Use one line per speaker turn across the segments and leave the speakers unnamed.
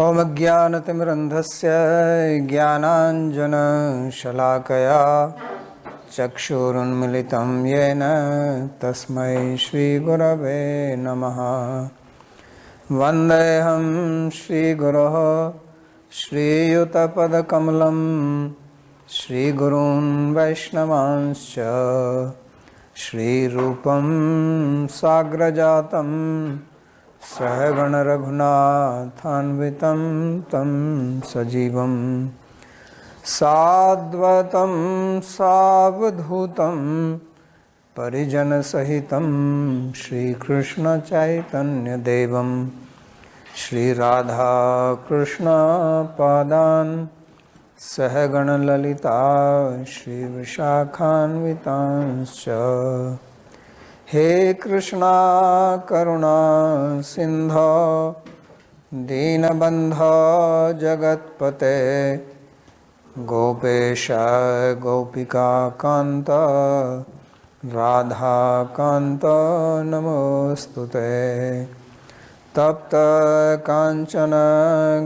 ॐ अज्ञानतिमिरन्धस्य ज्ञानाञ्जनशलाकया चक्षुरुन्मिलितं येन तस्मै श्रीगुरवे नमः। वन्देऽहं श्रीगुरोः श्रीयुतपदकमलं श्रीगुरून् वैष्णवांश्च श्रीरूपं साग्रजातं सहगण रघुनाथान्वितं तं सजीवं साद्वतं सावधूतं परिजनसहितं श्रीकृष्ण चैतन्यदेवं श्रीराधाकृष्णपादान् सहगण ललिता श्रीविशाखान्वितांश्च। हे कृष्णा करुणा सिंधो दीनबंधो जगत्पते गोपेश गोपिका कांत राधा कांत नमोस्तुते। तप्त कांचन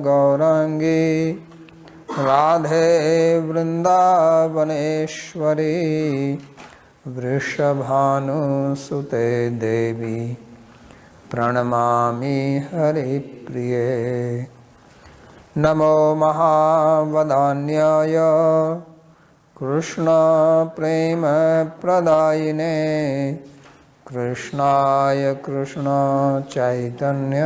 गौरांगी राधे वृंदावनेश्वरी वृषभानुसुते देवी प्रणमामि हरिप्रिये। नमो महावदान्याय कृष्ण प्रेम प्रदायिने कृष्णाय कृष्ण चैतन्य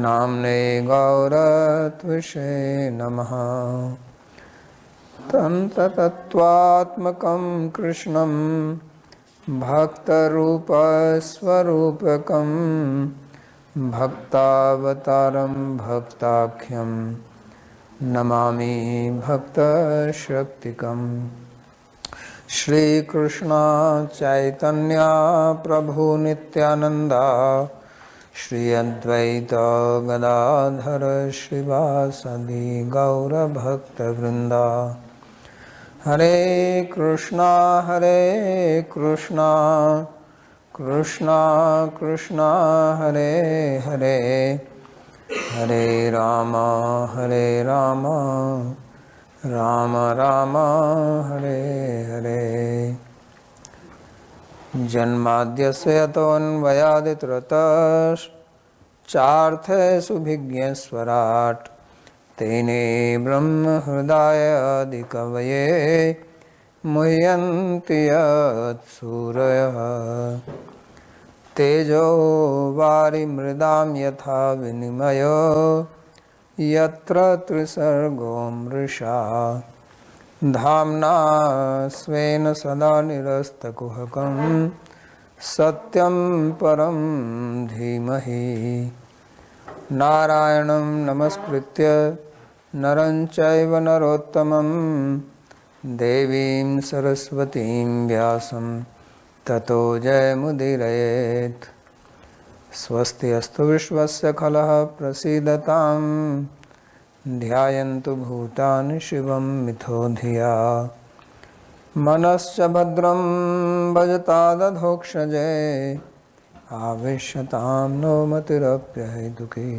नाम्ने गौरत्विषे नमः। तन्त्रतत्त्वात्मकं कृष्णं भक्तरूपस्वरूपकं भक्तावतारं भक्ताख्यं नमामि भक्तशक्तिकं। श्रीकृष्ण चैतन्य प्रभु नित्यानंदा श्री अद्वैत गदाधर श्रीवासदि गौरभक्तवृंदा। हरे कृष्णा कृष्णा कृष्णा हरे हरे हरे राम राम राम हरे हरे। जन्माद्यस्य यतोऽन्वयादितरतश्चार्थेषु भिज्ञस्वराट् तेने ब्रह्म हृदयादिकवये मुह्यन्ति यत्सूरयः। तेजो वारिमृदां यथा विनिमयो यत्र त्रिसर्गो मृषा धाम्ना स्वेन सदा निरस्तकुहकं सत्यं परं धीमहि। नारायणं नमस्कृत्य नरं चैव नरोत्तमं देवीं सरस्वतीं व्यासं ततो जयमुदीरयेत्। स्वस्ति अस्तु विश्वस्य खलः प्रसीदतां ध्यायन्तु भूतानि शिवं मिथो धिया। मनश्च भद्रं भजतादधोक्षजे आवेश्यतां नो मतिरप्यहेतुकी।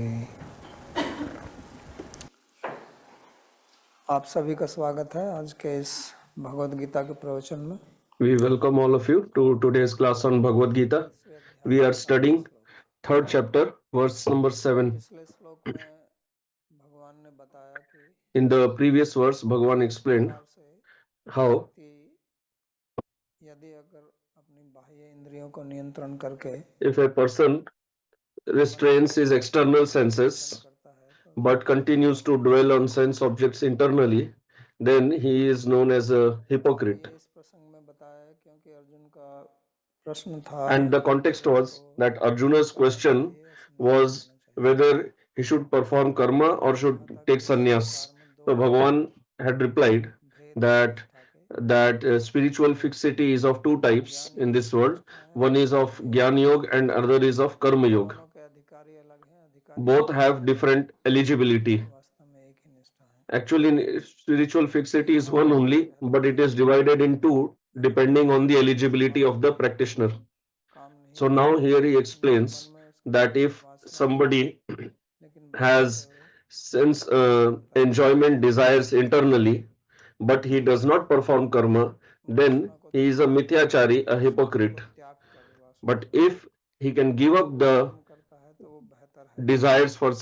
आप सभी का स्वागत है आज के इस भगवद गीता के प्रवचन में।
We welcome all of you to today's class on Bhagavad Gita. We are studying third chapter, verse number 7. In the previous verse, Bhagavan explained how if a person restrains his external senses but continues to dwell on sense objects internally, then he is known as a hypocrite. And the context was that Arjuna's question was whether he should perform karma or should take sannyas. So Bhagavan had replied that spiritual fixity is of two types in this world. One is of Jnana Yoga and other is of Karma Yoga. Both have different eligibility. Actually, spiritual fixity is one only, but it is divided in two depending on the eligibility of the practitioner. So now here he explains that if somebody has sense enjoyment desires internally, but he does not perform karma, then he is a mithyachari, a hypocrite. But if he can give up the desires for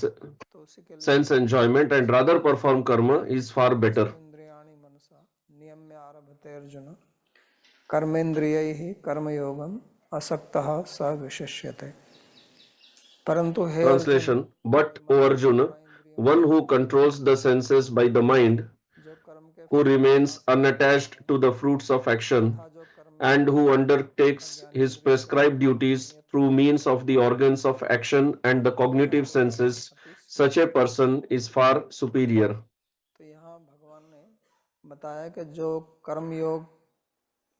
sense enjoyment and rather perform karma, is far better.
इंद्रियाणि मनसा नियम्य आरभते अर्जुन कर्मेंद्रियैः कर्मयोगम असक्तः स विशिष्यते परंतु हे Arjun
Translation: But, O Arjuna, one who controls the senses by the mind,
जो कर्म के
who remains unattached to the fruits of action, and who undertakes his prescribed duties through means of the organs of action and the cognitive senses, such a person is far superior.
तो यहाँ भगवान ने बताया कि जो कर्म योग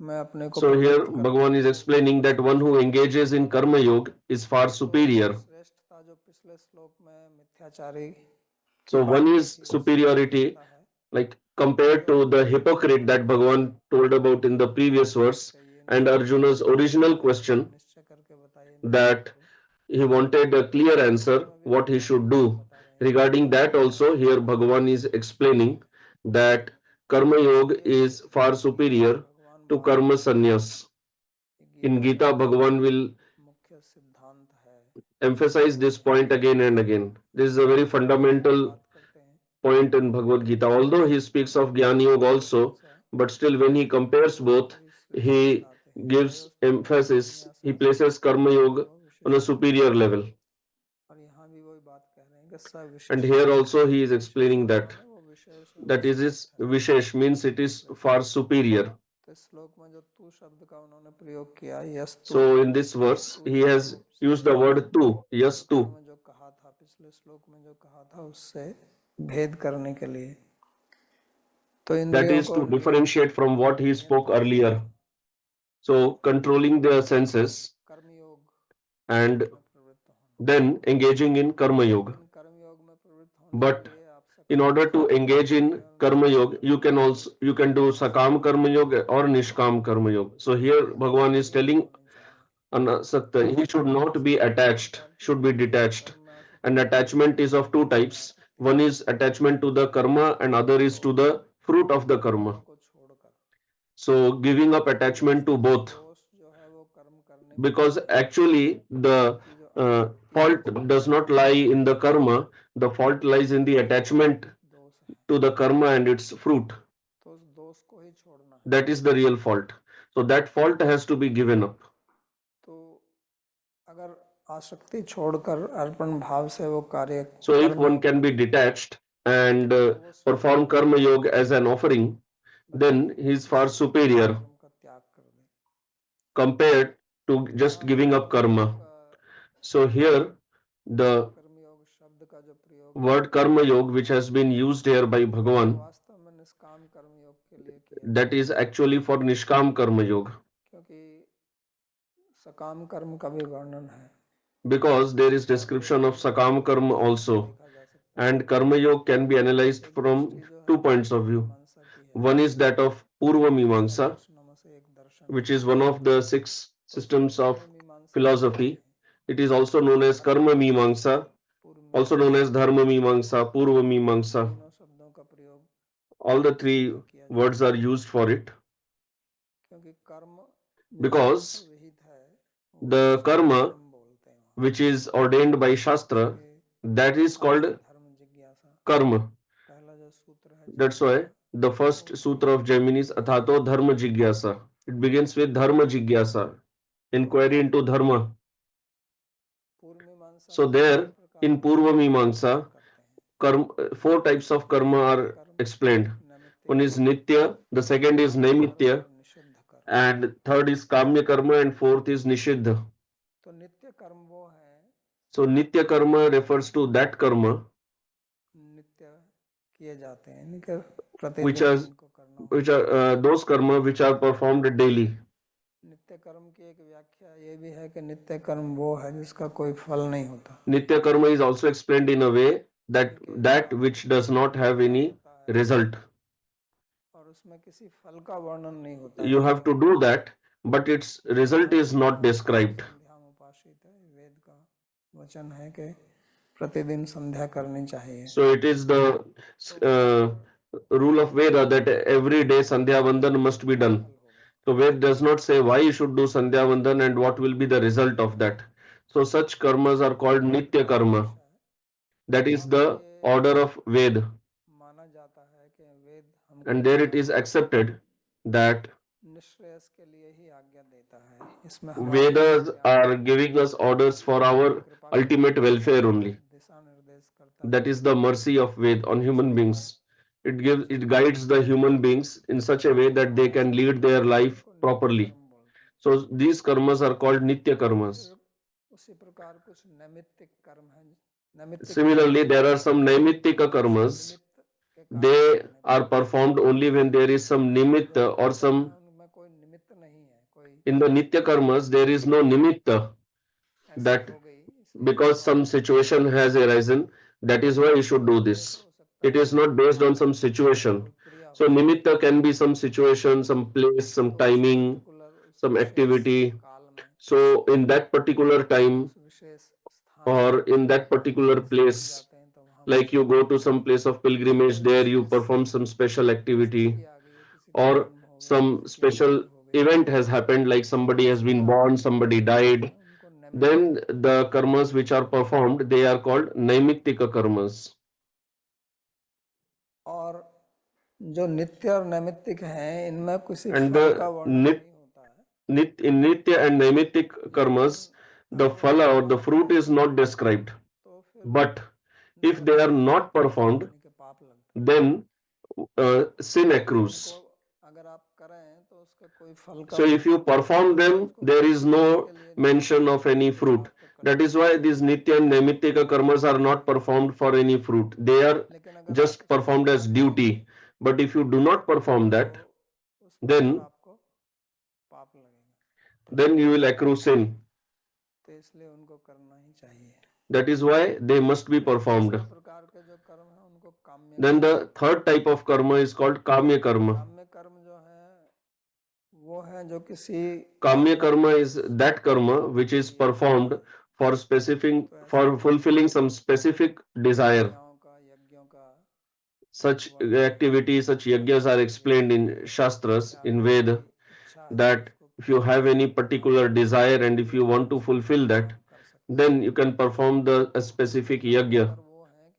में अपने को
So here
प्रवृत्त कर
Bhagavan is explaining that one who engages in karma yoga is far superior.
श्रेष्ठता जो पिछले श्लोक में मिथ्याचारी की
So
बात
one
की
is
थी, उससे
superiority,
श्रेष्ठता है
like compared to the hypocrite that Bhagavan told about in the previous verse, and Arjuna's original question
निश्चय करके बताइए मैं
that he wanted a clear answer what he should do. Regarding that also, here Bhagavan is explaining that karma yoga is far superior to karma sannyas. In Gita, Bhagavan will
मुख्य सिद्धांत है
emphasize this point again and again. This is a very fundamental
बात करते हैं
point in Bhagavad Gita. Although he speaks of Jnana Yoga also, but still when he compares both, he gives emphasis, he places Karma Yoga on a superior level.
और यहाँ भी वही बात कह रहे हैं कि सविशेष
And here also he is explaining that. That is, his Vishesh means it is far superior.
तो इस श्लोक में जो तू शब्द का उन्होंने प्रयोग किया यस तू
So in this verse, he has used the word tu, yes tu.
में जो कहा था पिछले श्लोक में जो कहा था उससे भेद करने के लिए तो
That
इंद्रियों
is
को
to differentiate from what he spoke earlier. So controlling their senses
कर्मयोग
and
में प्रवृत्त होना
then engaging in Karma Yoga.
कर्मयोग में प्रवृत्त होने
But
के लिए आप
in order to engage in Karma Yoga, you can do Sakam Karma Yoga or Nishkam Karma Yoga. So here Bhagavan is telling Anasakta, he should not be attached, should be detached. And attachment is of two types. One is attachment to the karma and other is to the fruit of the karma.
को छोड़कर
So giving up attachment to both,
दोष जो है वो कर्म करने
because actually the fault does not lie in the karma, the fault lies in the attachment
दोष है
to the karma and its fruit.
तो उस दोष को ही छोड़ना है
That is the real fault. So that fault has to be given up.
तो अगर आसक्ति छोड़कर अर्पण भाव से वो कार्य
So if one can be detached and perform karma yoga as an offering, then he is far superior
कर्म का त्याग कर दे
compared to just giving up karma. So here the
कर्मयोग शब्द का जो प्रयोग
word karma yoga which has been used here by Bhagavan,
वास्तव में निष्काम कर्मयोग के लिए किया
that is actually for Nishkam karma yoga,
क्योंकि सकाम कर्म का भी वर्णन है
because there is description of Sakam karma also,
देखा जा सकता है
and karma yoga can be analyzed from two points of view.
मीमांसा की है
One is that of Purva Mimamsa,
दर्शनों से एक दर्शन
which is one of the 6 systems of
मीमांसा
philosophy. It is also known as Karma Mimamsa,
पूर्व
also known as Dharma Mimamsa, Purva Mimamsa.
तीनों शब्दों का प्रयोग
All the three words are used for it
क्योंकि कर्म
because
विहित है
the karma
कर्म बोलते हैं
which is ordained by Shastra, that is called
धर्म जिज्ञासा
karma.
पहला जो सूत्र है
That's why the first sutra of Jaimini is Athato Dharma Jigyasa. It begins with Dharma Jigyasa, inquiry into Dharma.
पूर्व मीमांसा
So there in Purva Mimamsa, four types of karma are explained. One is Nitya, the second is Naimitya,
निषिद्ध कर्म
and third is Kamya karma, and fourth is Nishiddha.
तो नित्य कर्म वो है
So Nitya karma refers to that karma
नित्य किए जाते हैं यानी कि
which
प्रतिदिन
are
इनको करना
those karma which are performed daily.
नित्य कर्म की एक व्याख्या ये भी है कि नित्य कर्म वो है जिसका कोई फल नहीं होता
Nitya karma is also explained in a way that which does not have any result.
और उसमें किसी फल का वर्णन नहीं होता
You have to do that, but its result is not described.
संध्या में उपासित है वेद का वचन है कि प्रतिदिन संध्या करनी चाहिए.
So it is the rule of Veda that every day Sandhya Vandan must be done. So Ved does not say why you should do Sandhya Vandan and what will be the result of that. So such karmas are called Nitya Karma. That is the order of Ved.
माना जाता है कि वेद हमको
And there it is accepted that
निश्रेयस के लिए ही आज्ञा देता है. इसमें हमारे
Vedas are giving us orders for our ultimate welfare only.
दिशा निर्देश करता है.
That is the mercy of Ved on human beings. It guides the human beings in such a way that they can lead their life properly. So these karmas are called Nitya karmas.
उसी प्रकार कुछ नैमित्तिक कर्म हैं. नैमित्तिक
Similarly, there are some naimittika karmas. They are performed only when there is some nimitta or some.
उनमें कोई निमित्त नहीं है. कोई
In the Nitya karmas, there is no nimitta that
हो गई.
because some situation has arisen, that is why you should do this. It is not based on some situation. So nimitta can be some situation, some place, some timing, some activity. So in that particular time
विशेष स्थान
or in that particular place, like you go to some place of pilgrimage, there you perform some special activity, or some special event has happened, like somebody has been born, somebody died, then the karmas which are performed, they are called naimittika karmas.
और जो नित्य और नैमित्तिक हैं इनमें किसी
And
फल
the
का वर्णन नहीं होता है.
in nitya and naimittik karmas, the phala or the fruit is not described.
तो फिर
But if they are not performed,
के पाप लगते हैं.
then sin accrues.
अगर आप करें तो उसका कोई फल का
So if you perform them, there is no mention of any fruit. That is why these nitya and naimittika karmas are not performed for any fruit. They are just performed as duty. But if you do not perform that, then
आपको पाप लगेगा.
then you will accrue sin.
तो इसलिए उनको करना ही चाहिए.
That is why they must be performed.
इस प्रकार के जो कर्म है उनको काम्य.
Then the third type of karma is called kamya karma.
काम्य कर्म जो है वो है जो किसी
Kamya karma is that karma which is performed for fulfilling some specific desire.
यज्ञों का
Such activities, such yajnas are explained in Shastras, in Veda, that if you have any particular desire and if you want to fulfill that, then you can perform a specific yajna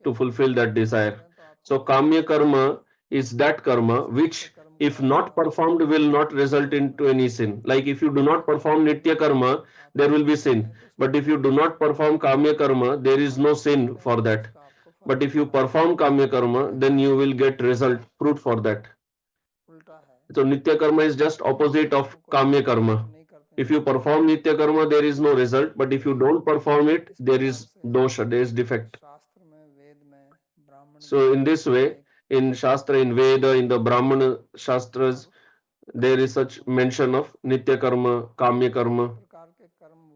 to fulfill that desire. So kamya karma is that karma which, if not performed, will not result into any sin. Like if you do not perform nitya karma, there will be sin. But if you do not perform kamya karma, there is no sin for that. But if you perform kamya karma, then you will get fruit for that. So nitya karma is just opposite of kamya karma. If you perform nitya karma, there is no result. But if you don't perform it, there is dosha, there is defect. So in this way, in Shastra, in Veda, in the Brahmana Shastras, there is such mention of nitya karma, kamya karma.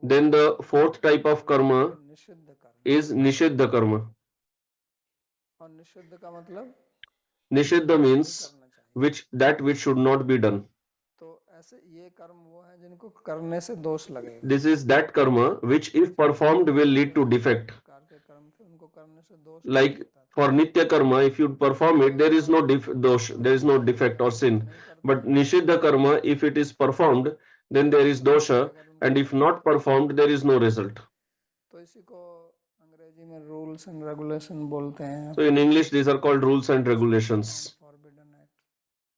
Then the fourth type of karma is nishiddha karma.
और निषिद्ध का मतलब
Nishiddha means that which should not be done.
तो ऐसे ये कर्म वो है जिनको करने से दोष लगेगा.
This is that karma which if performed will lead to defect.
कर्म थे उनको करने से दोष.
Like for nitya karma, if you perform it, there is no dosh, there is no defect or sin. But nishiddha karma, if it is performed, then there is dosha, and if not performed, there is no result.
तो इसी को अंग्रेजी में rules and regulation बोलते हैं.
So in English, these are called rules and regulations,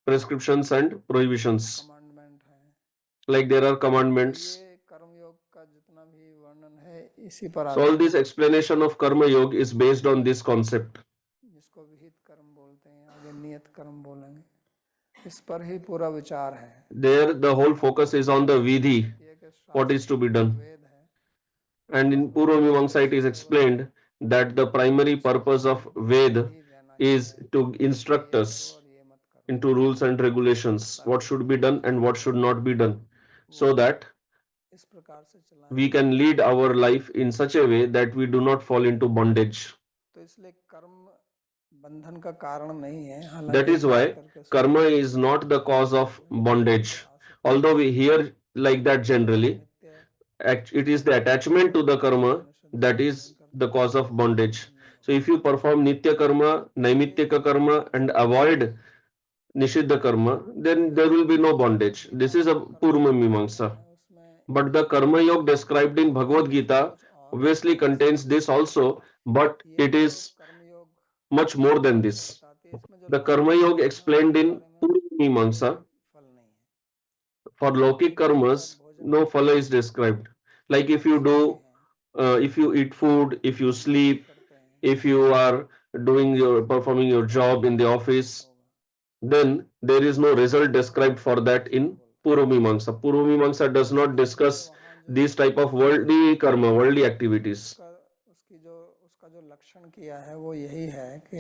prescriptions and prohibitions.
Commandment है.
Like there are commandments.
ये कर्मयोग का जितना भी वर्णन है इसी पर
So all this explanation of karma yoga is based on this concept.
जिसको विहित कर्म बोलते हैं, आगे नियत कर्म बोलेंगे. इस पर ही पूरा विचार है.
There the whole focus is on the vidhi, what is to be done. And in Purva Mimamsa it is explained that the primary purpose of Veda is to instruct us into rules and regulations, what should be done and what should not be done, so that we can lead our life in such a way that we do not fall into bondage. That is why karma is not the cause of bondage. Although we hear like that generally, it is the attachment to the karma that is the cause of bondage. So if you perform nitya karma, naimittika karma and avoid nishiddha karma, then there will be no bondage. This is a purva mimamsa. But the karma yoga described in Bhagavad Gita obviously contains this also, but it is much more than this. The karma yoga explained in purva mimamsa, for Lokik karmas, no phala is described. Like if you do, if you eat food, if you sleep, if you are performing your job in the office, then there is no result described for that in Purvamimamsa. Purvamimamsa does not discuss these type of worldly karma, worldly activities.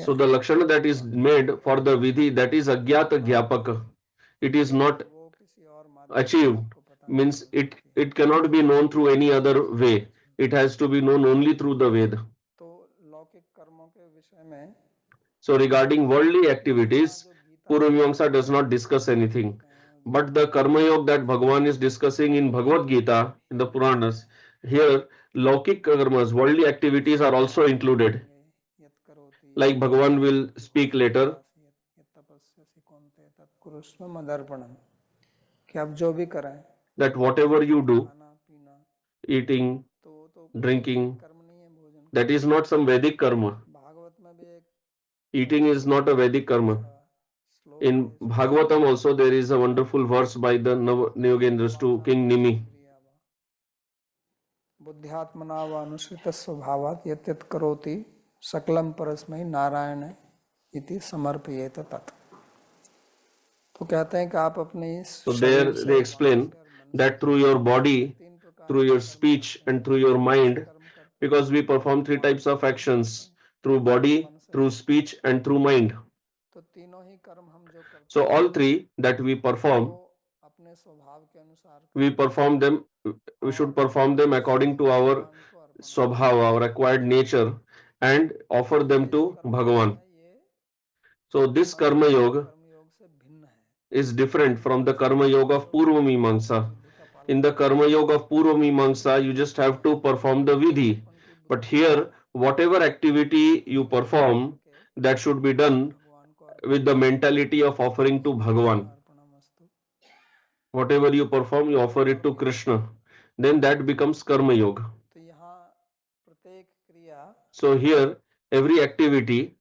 So the lakshana that is made for the vidhi, that is agyata gyapaka. It is not achieved, means it cannot be known through any other way. It has to be known only through the Veda. So regarding worldly activities, Purvamimamsa does not discuss anything. But the karma yoga that Bhagavan is discussing in Bhagavad Gita, in the Puranas, here Laukik karmas, worldly activities are also included. Like Bhagavan will speak later. That whatever you do, eating, drinking, that is not some Vedic karma. Eating is not a Vedic karma. In Bhagavatam also there is a wonderful verse by the Nyogendras to King Nimi.
बुद्ध्यात्मना व अनुसृत स्वभावात् यत् यत् करोति सकलम परस्मै नारायण इति समर्पयेत तत्. तो कहते हैं कि आप अपनी
So there they explain that through your body, through your speech and through your mind, because we perform three types of actions, through body, through speech and through mind. So all three that we perform, we should perform them according to our swabhava, our acquired nature, and offer them to Bhagavan. So this karma yoga is different from the karma yoga of Purva Mimamsa. In the karma yoga of Purva Mimamsa, you just have to perform the vidhi. But here, whatever activity you perform, that should be done with the mentality of offering to Bhagavan. Whatever you perform, you offer it to Krishna. Then that becomes karma yoga. So here, every activity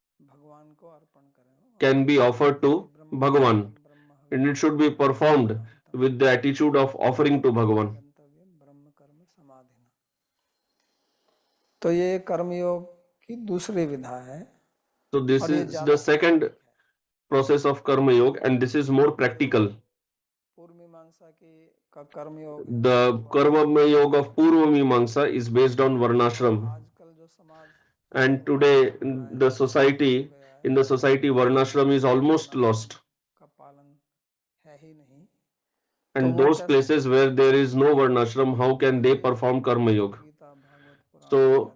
can be offered to Bhagavan, and it should be performed with the attitude of offering to Bhagavan.
तो ये कर्मयोग की दूसरी विधा है.
So this is the second process of karma yoga, and this is more practical. The karma yoga of Purva Mimamsa is based on varnashram, and today in the society varnashram is almost lost. And those places where there is no varnashram, how can they perform karma yoga? So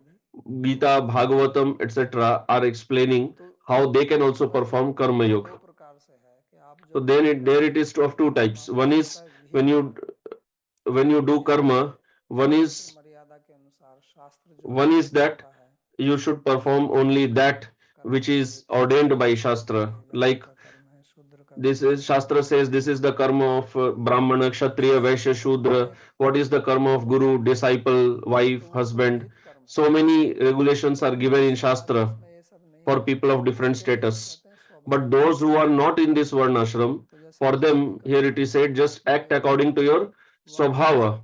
Gita, Bhagavatam, etc. are explaining how they can also perform karma yoga. So then there it is of two types. One is when you do karma, one is that you should perform only that which is ordained by Shastra. Like this is Shastra says this is the karma of Brahmana, Kshatriya, Vaishya, Shudra. What is the karma of Guru, disciple, wife, husband? So many regulations are given in Shastra for people of different status. But those who are not in this varnashram, for them here it is said just act according to your swabhava.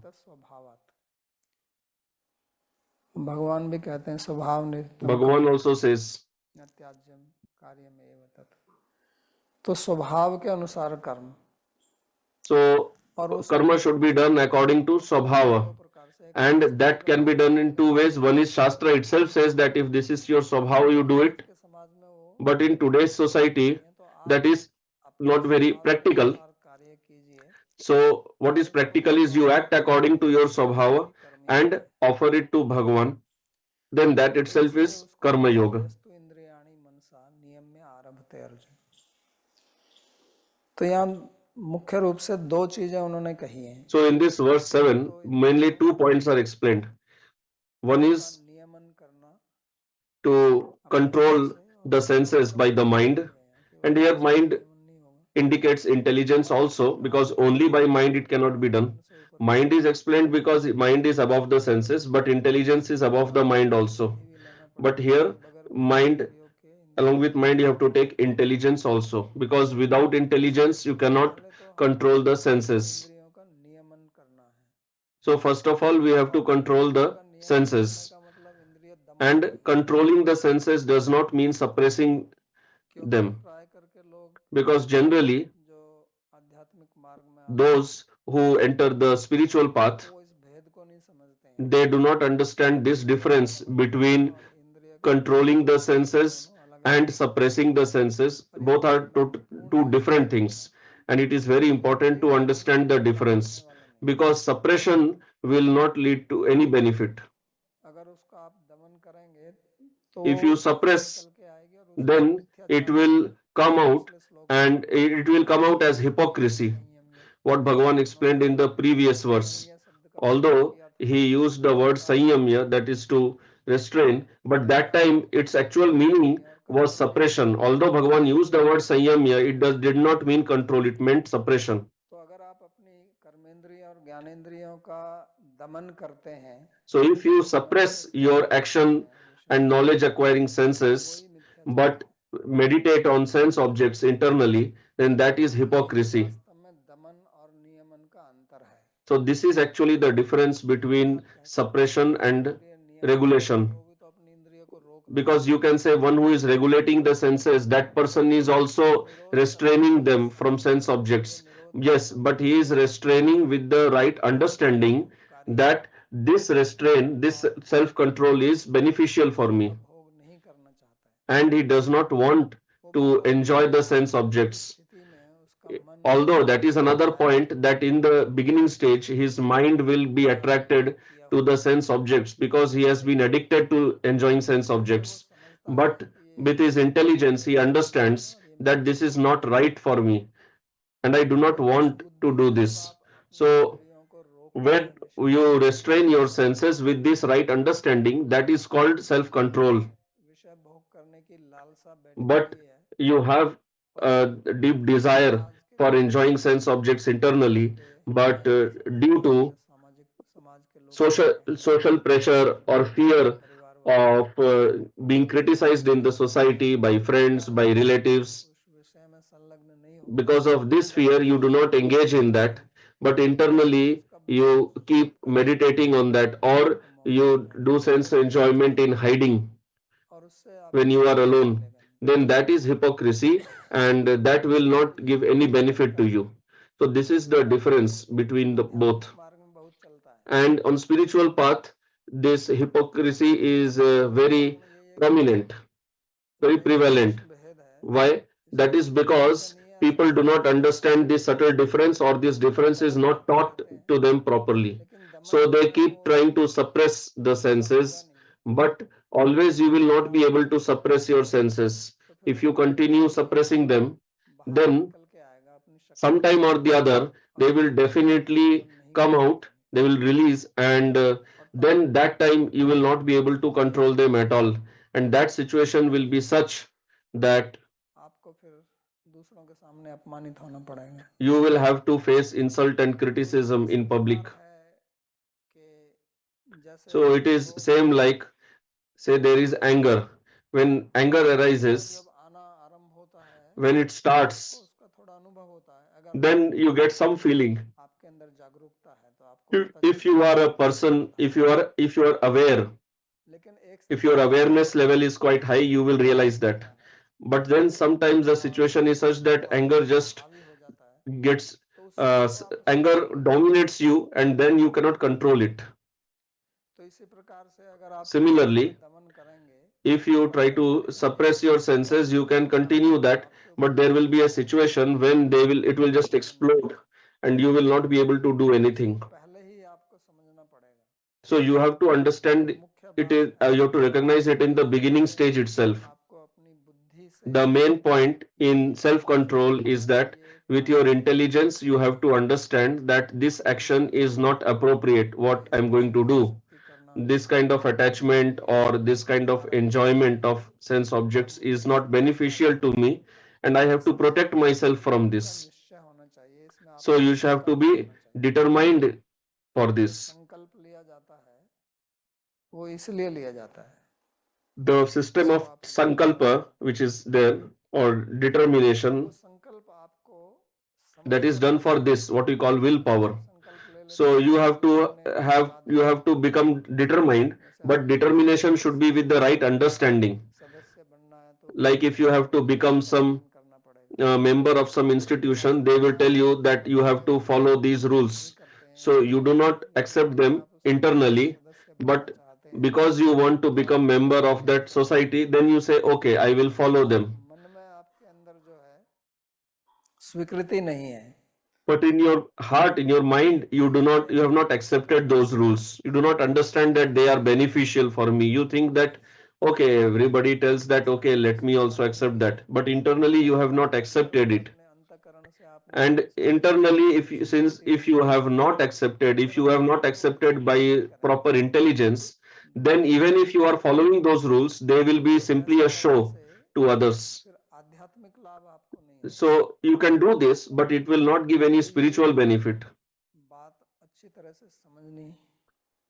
भगवान भी कहते हैं स्वभाव नित्य.
Bhagavan also says.
तो स्वभाव के अनुसार कर्म.
So karma should be done according to swabhava, and that can be done in two ways. One is Shastra itself says that if this is your swabhava, you do it. But in today's society, that is not very practical. So what is practical is you act according to your swabhava and offer it to Bhagavan. Then that itself is karma yoga.
तो यहाँ मुख्य रूप से दो चीजें उन्होंने कही हैं.
So in this verse 7, mainly 2 points are explained. One is to control the senses by the mind. And here mind indicates intelligence also, because only by mind it cannot be done. Mind is explained because mind is above the senses, but intelligence is above the mind also. But here mind, along with mind you have to take intelligence also, because without intelligence you cannot control the senses. So first of all we have to control the senses, and controlling the senses does not mean suppressing them, because generally those who enter the spiritual path, they do not understand this difference between controlling the senses and suppressing the senses. Both are two different things, and it is very important to understand the difference, because suppression will not lead to any benefit. If you suppress, then it will come out, and it will come out as hypocrisy, what Bhagavan explained in the previous verse. Although he used the word sanyamya, that is to restrain, but that time its actual meaning was suppression. Although Bhagavan used the word sanyamya, it did not mean control, it meant suppression. So if you suppress your action and knowledge acquiring senses, but meditate on sense objects internally, then that is hypocrisy. So this is actually the difference between suppression and regulation. Because you can say one who is regulating the senses, that person is also restraining them from sense objects. Yes, but he is restraining with the right understanding that this restraint, this self-control is beneficial for me. And he does not want to enjoy the sense objects. Although that is another point, that in the beginning stage his mind will be attracted to the sense objects because he has been addicted to enjoying sense objects. But with his intelligence he understands that this is not right for me and I do not want to do this. So when you restrain your senses with this right understanding, that is called self-control. But you have a deep desire for enjoying sense objects internally, but due to social pressure or fear of being criticized in the society by friends, by relatives, because of this fear you do not engage in that, but internally you keep meditating on that, or you do sense enjoyment in hiding when you are alone, then that is hypocrisy, and that will not give any benefit to you. So this is the difference between the both. And on spiritual path, this hypocrisy is very prominent, very prevalent. Why? That is because people do not understand this subtle difference, or this difference is not taught to them properly. So they keep trying to suppress the senses, but always you will not be able to suppress your senses. If you continue suppressing them, then sometime or the other they will definitely come out, they will release, and then that time you will not be able to control them at all, and that situation will be such that you will have to face insult and criticism in public. So it is same like, say there is anger. When anger arises, when it starts, then you get some feeling. If you are a person, if you are aware, if your awareness level is quite high, you will realize that. But then sometimes the situation is such that anger just gets anger dominates you, and then you cannot control it. Similarly, if you try to suppress your senses, you can continue that, but there will be a situation when it will just explode and you will not be able to do anything. So you have to understand it is, you have to recognize it in the beginning stage itself. The main point in self-control is that with your intelligence, you have to understand that this action is not appropriate, what I'm going to do. this kind of attachment or this kind of enjoyment of sense objects is not beneficial to me, and I have to protect myself from this.
निश्चय होना चाहिए, इसमें
So
आपका
you have to
संकल्प
be
होना चाहिए।
determined for
जो
this.
संकल्प लिया जाता है वो इसलिए लिया जाता है
The system of sankalpa, which is there, or
वो
determination,
संकल्प आपको
that is
समझने
done
वाला
for
होना
this, what we call willpower.
चाहिए। संकल्प ले लेते
So
हैं
you
कि
have to
हमने
have
शादी
you have
करनी
to
है,
become determined,
जैसे
but
आपको
determination
किसी
should be with the right understanding.
सदस्य बनना है तो
Like if you have to become some
पालन करना पड़ेगा।
member of some institution, they will tell you that you have to follow these rules. So you do not accept them internally, but because you want to become member of that society, then you say, okay, I will follow them.
मन में आपके अंदर जो है स्वीकृति नहीं है,
But in your heart, in your mind, you have not accepted those rules. You do not understand that they are beneficial for me. You think that, okay, everybody tells that, okay, let me also accept that. But internally, you have not accepted it.
अपने अंतःकरण से आपने
And internally, if you have not accepted, if you have not accepted by proper intelligence, then even if you are following those rules, they will be simply a show to others.
फिर आध्यात्मिक लाभ आपको नहीं होगा।
So you can do this, but it will not give any spiritual benefit.
बात अच्छी तरह से समझनी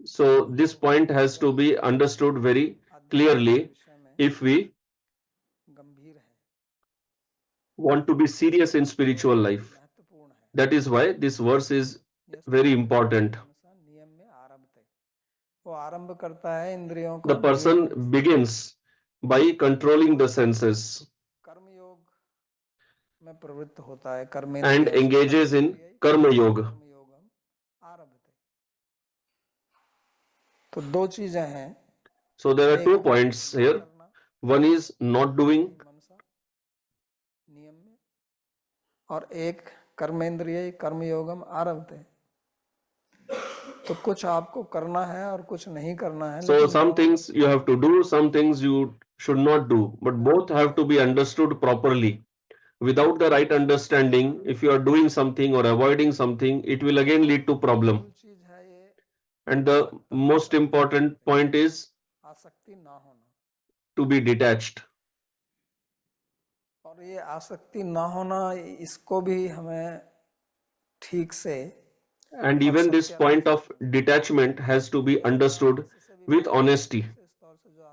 So this point has to be understood very clearly
विषय में
if we
गंभीर है,
want to be serious in spiritual life.
महत्वपूर्ण है।
That is why this verse is very important.
अनुसार नियम में आरंभ थे, वो आरंभ करता है इंद्रियों को
The person begins by controlling the senses
कर्म योग में प्रवृत्त होता है,
and engages in karma yoga.
कर्म योगम आरंभ थे। तो दो चीजें हैं,
So there are 2 points here. One is not doing,
मनसा नियम में, और एक कर्मेंद्रिय कर्म योगम आरंभ थे। तो कुछ आपको करना है और कुछ नहीं करना है।
so some things you have to do, some things you should not do, but both have to be understood properly. Without the right understanding, if you are doing something or avoiding something, it will again lead to problem.
चीज है ये
And the most important point is
आसक्ति ना होना,
to be detached.
और ये आसक्ति ना होना, इसको भी हमें ठीक से,
And even this point of detachment has to be understood with honesty.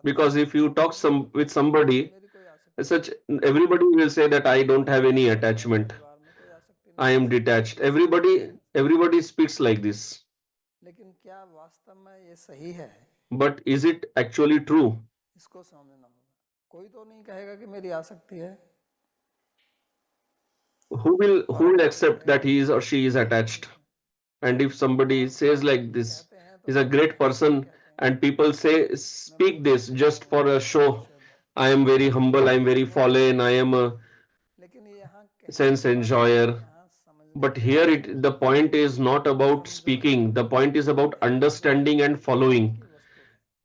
Because if you talk with somebody, such everybody will say that I don't have any attachment. I am detached. Everybody speaks like this.
लेकिन क्या वास्तव में ये सही है,
But is it actually true?
इसको समझना होगा। कोई तो नहीं कहेगा कि मेरी आसक्ति है।
Who will accept that he is or she is attached? And if somebody says like this, is a great person, and people speak this just for a show. I am very humble, I am very fallen, I am a
लेकिन यहाँ
sense enjoyer. But here the point is not about speaking. The point is about understanding and following.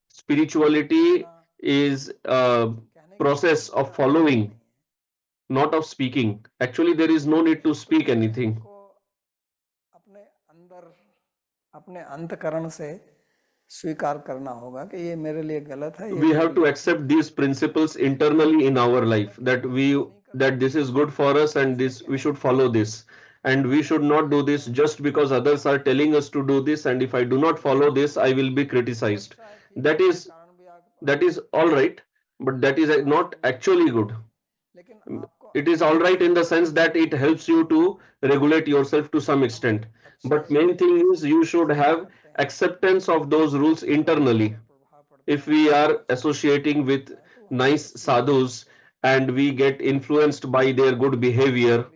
Spirituality is a process of following, not of speaking. Actually, there is no need to speak anything.
अपने अंदर अपने अंतःकरण से स्वीकार करना होगा कि ये मेरे लिए गलत है।
We have to accept these principles internally in our life, that this is good for us and this we should follow this, and we should not do this just because others are telling us to do this, and if I do not follow this I will be criticized. That is all right, but that is not actually good. It is all right in the sense that it helps you to regulate yourself to some extent, but main thing is you should have acceptance of those rules internally. If we are associating with nice sadhus and we get influenced by their good behavior,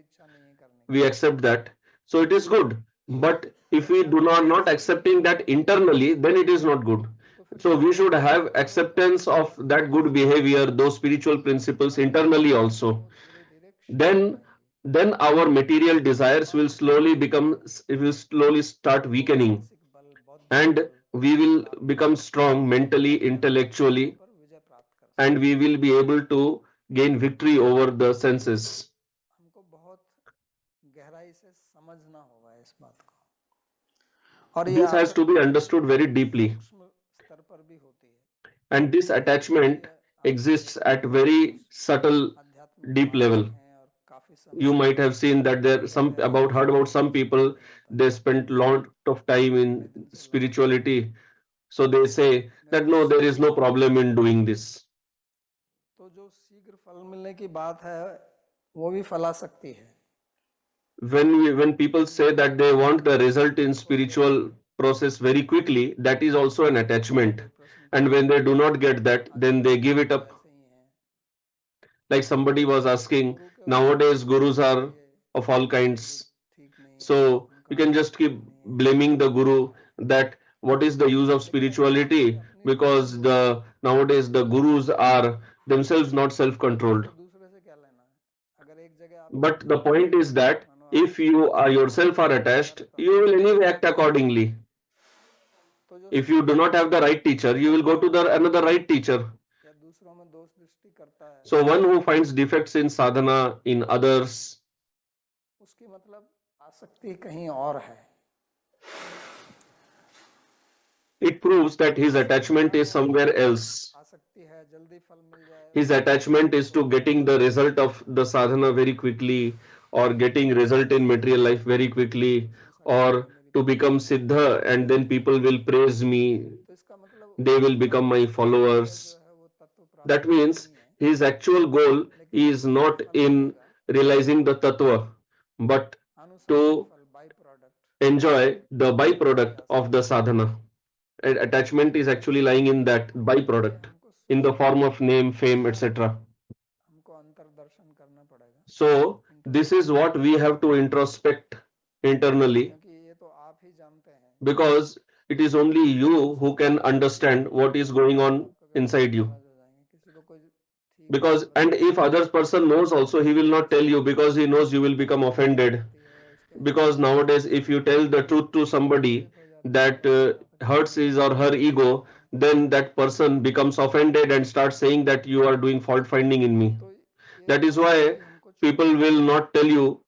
we accept that, so it is good. But if we do not accepting that internally, then it is not good. So we should have acceptance of that good behavior, those spiritual principles internally also. Then our material desires will slowly start weakening, and we will become strong mentally, intellectually, and we will be able to gain victory over the senses.
हमको बहुत गहराई से समझना होगा इस बात को, और ये
This has to be understood very deeply.
स्तर
And this attachment exists at very subtle, deep level. You might have seen that there some about heard about some people, they spent lot of time in spirituality, so they say that no, there is no problem in doing this.
तो जो शीघ्र फल मिलने की बात है वो भी फला सकती है.
When people say that they want the result in spiritual process very quickly, that is also an attachment, and when they do not get that, then they give it up. Like somebody was asking, nowadays gurus are of all kinds, so you can just keep blaming the guru that what is the use of spirituality, because the nowadays the gurus are themselves not self-controlled. But the point is that if you are yourself are attached, you will anyway act accordingly. If you do not have the right teacher, you will go to the another right teacher. So one who finds defects in sadhana in others,
उसकी मतलब आसक्ति कहीं और है.
it proves that his attachment is somewhere else. His attachment is to getting the result of the sadhana very quickly, or getting result in material life very quickly, or to become siddha and then people will praise me, they will become my followers. That means his actual goal is not in realizing the tattva, but to enjoy the byproduct of the sadhana. And attachment is actually lying in that byproduct in the form of name, fame, etc. So this is what we have to introspect internally, because it is only you who can understand what is going on inside you. Because and if other person knows also, he will not tell you because he knows you will become offended. Because nowadays if you tell the truth to somebody that hurts his or her ego, then that person becomes offended and starts saying that you are doing fault finding in me. That is why people will not tell you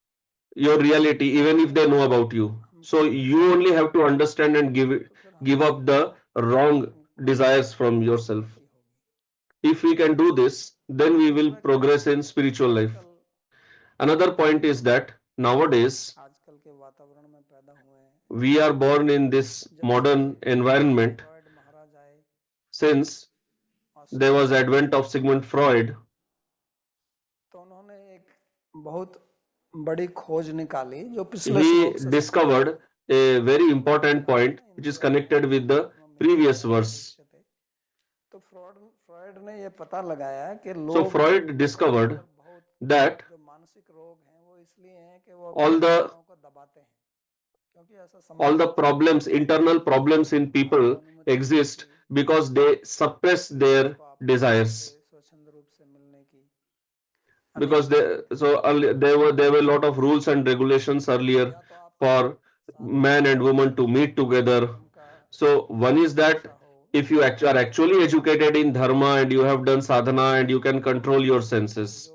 your reality even if they know about you. So you only have to understand and give up the wrong desires from yourself. If we can do this, then we will progress in spiritual life. Another point is that nowadays we are born in this modern environment. Since there was advent of Sigmund Freud, he discovered a very important point which is connected with the previous verse. So Freud discovered that all the problems, internal problems in people exist because they suppress their desires. Because there were a lot of rules and regulations earlier for man and woman to meet together. So one is that if you are actually educated in dharma and you have done sadhana and you can control your senses.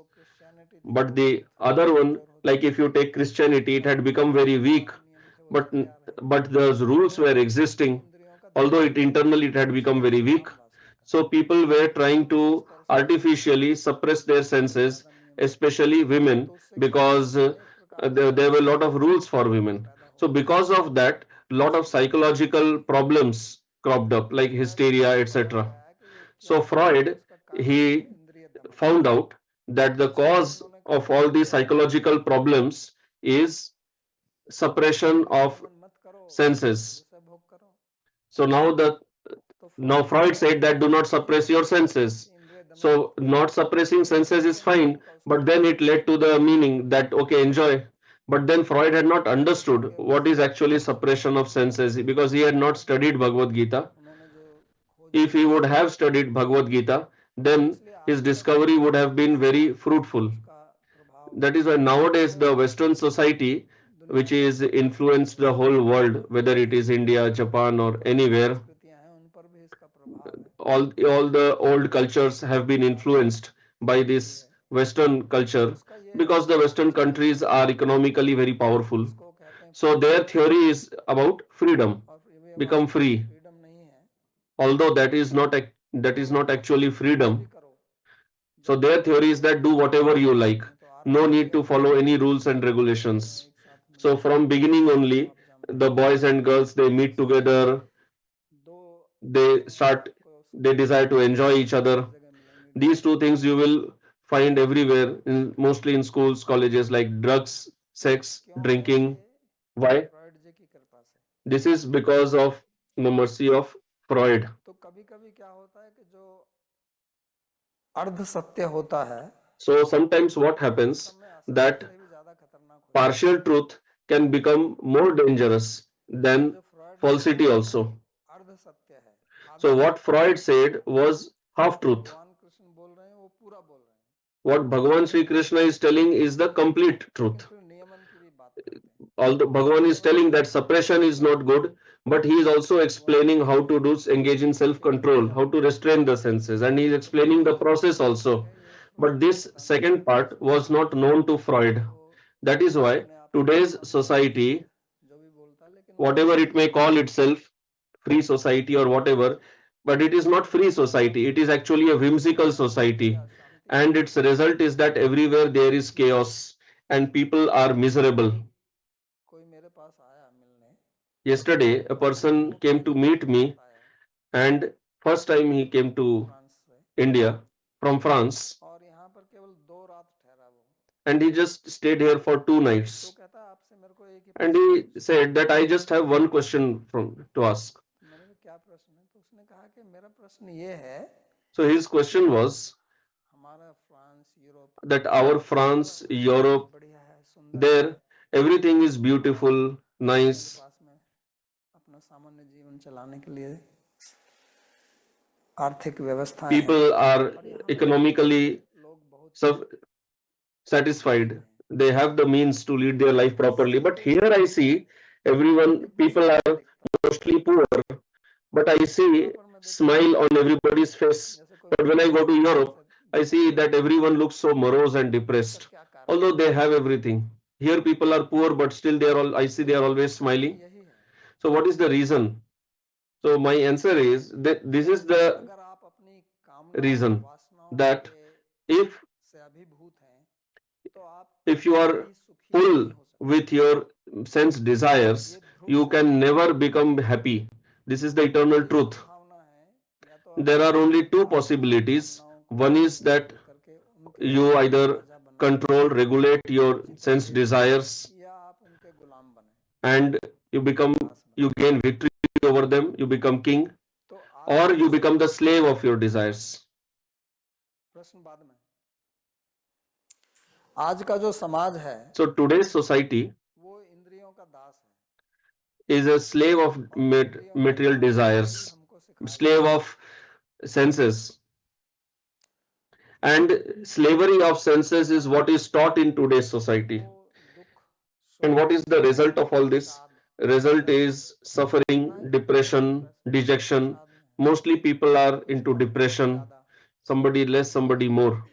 But the other one, like if you take Christianity, it had become very weak, but those rules were existing, although it internally it had become very weak. So people were trying to artificially suppress their senses, especially women, because there were a lot of rules for women. So because of that, a lot of psychological problems cropped up, like hysteria, etc. So Freud, he found out that the cause of all these psychological problems is suppression of senses. So now Freud said that do not suppress your senses. So not suppressing senses is fine, but then it led to the meaning that okay, enjoy. But then Freud had not understood what is actually suppression of senses, because he had not studied Bhagavad Gita. If he would have studied Bhagavad Gita, then his discovery would have been very fruitful. That is why nowadays the Western society, which is influenced the whole world, whether it is India, Japan, or anywhere, all the old cultures have been influenced by this Western culture, because the Western countries are economically very powerful. So their theory is about freedom, become free. Although that is not that is not actually freedom. So their theory is that do whatever you like, no need to follow any rules and regulations. So from beginning only, the boys and girls, they meet together, they start, they desire to enjoy each other. These two things you will find everywhere, mostly in schools, colleges, like drugs, sex, drinking. Why? This is because of the mercy of Freud. So sometimes what happens that partial truth can become more dangerous than falsity also. So what Freud said was half truth. What Bhagavan Sri Krishna is telling is the complete truth. Although Bhagavan is telling that suppression is not good, but he is also explaining how to engage in self-control, how to restrain the senses, and he is explaining the process also. But this second part was not known to Freud. That is why today's society, whatever it may call itself, free society or whatever, but it is not free society. It is actually a whimsical society. And its result is that everywhere there is chaos and people are miserable. Yesterday, a person came to meet me, and first time he came to India from France, and he just stayed here for 2 nights. And he said that I just have one question to ask. So his question was that our France, Europe, there everything is beautiful, nice. People are economically satisfied. They have the means to lead their life properly. But here I see people are mostly poor. But I see smile on everybody's face. But when I go to Europe, I see that everyone looks so morose and depressed, although they have everything. Here people are poor, but still I see they are always smiling. So what is the reason? So my answer is that this is the reason, that if you are full with your sense desires, you can never become happy. This is the eternal truth. There are only two possibilities. One is that you either control, regulate your sense desires, and you gain victory over them, you become king, or you become the slave of your desires. So today's society is a slave of material desires, slave of senses. And slavery of senses is what is taught in today's society. And what is the result of all this? Result is suffering, depression, dejection. Mostly people are into depression. Somebody less, somebody more.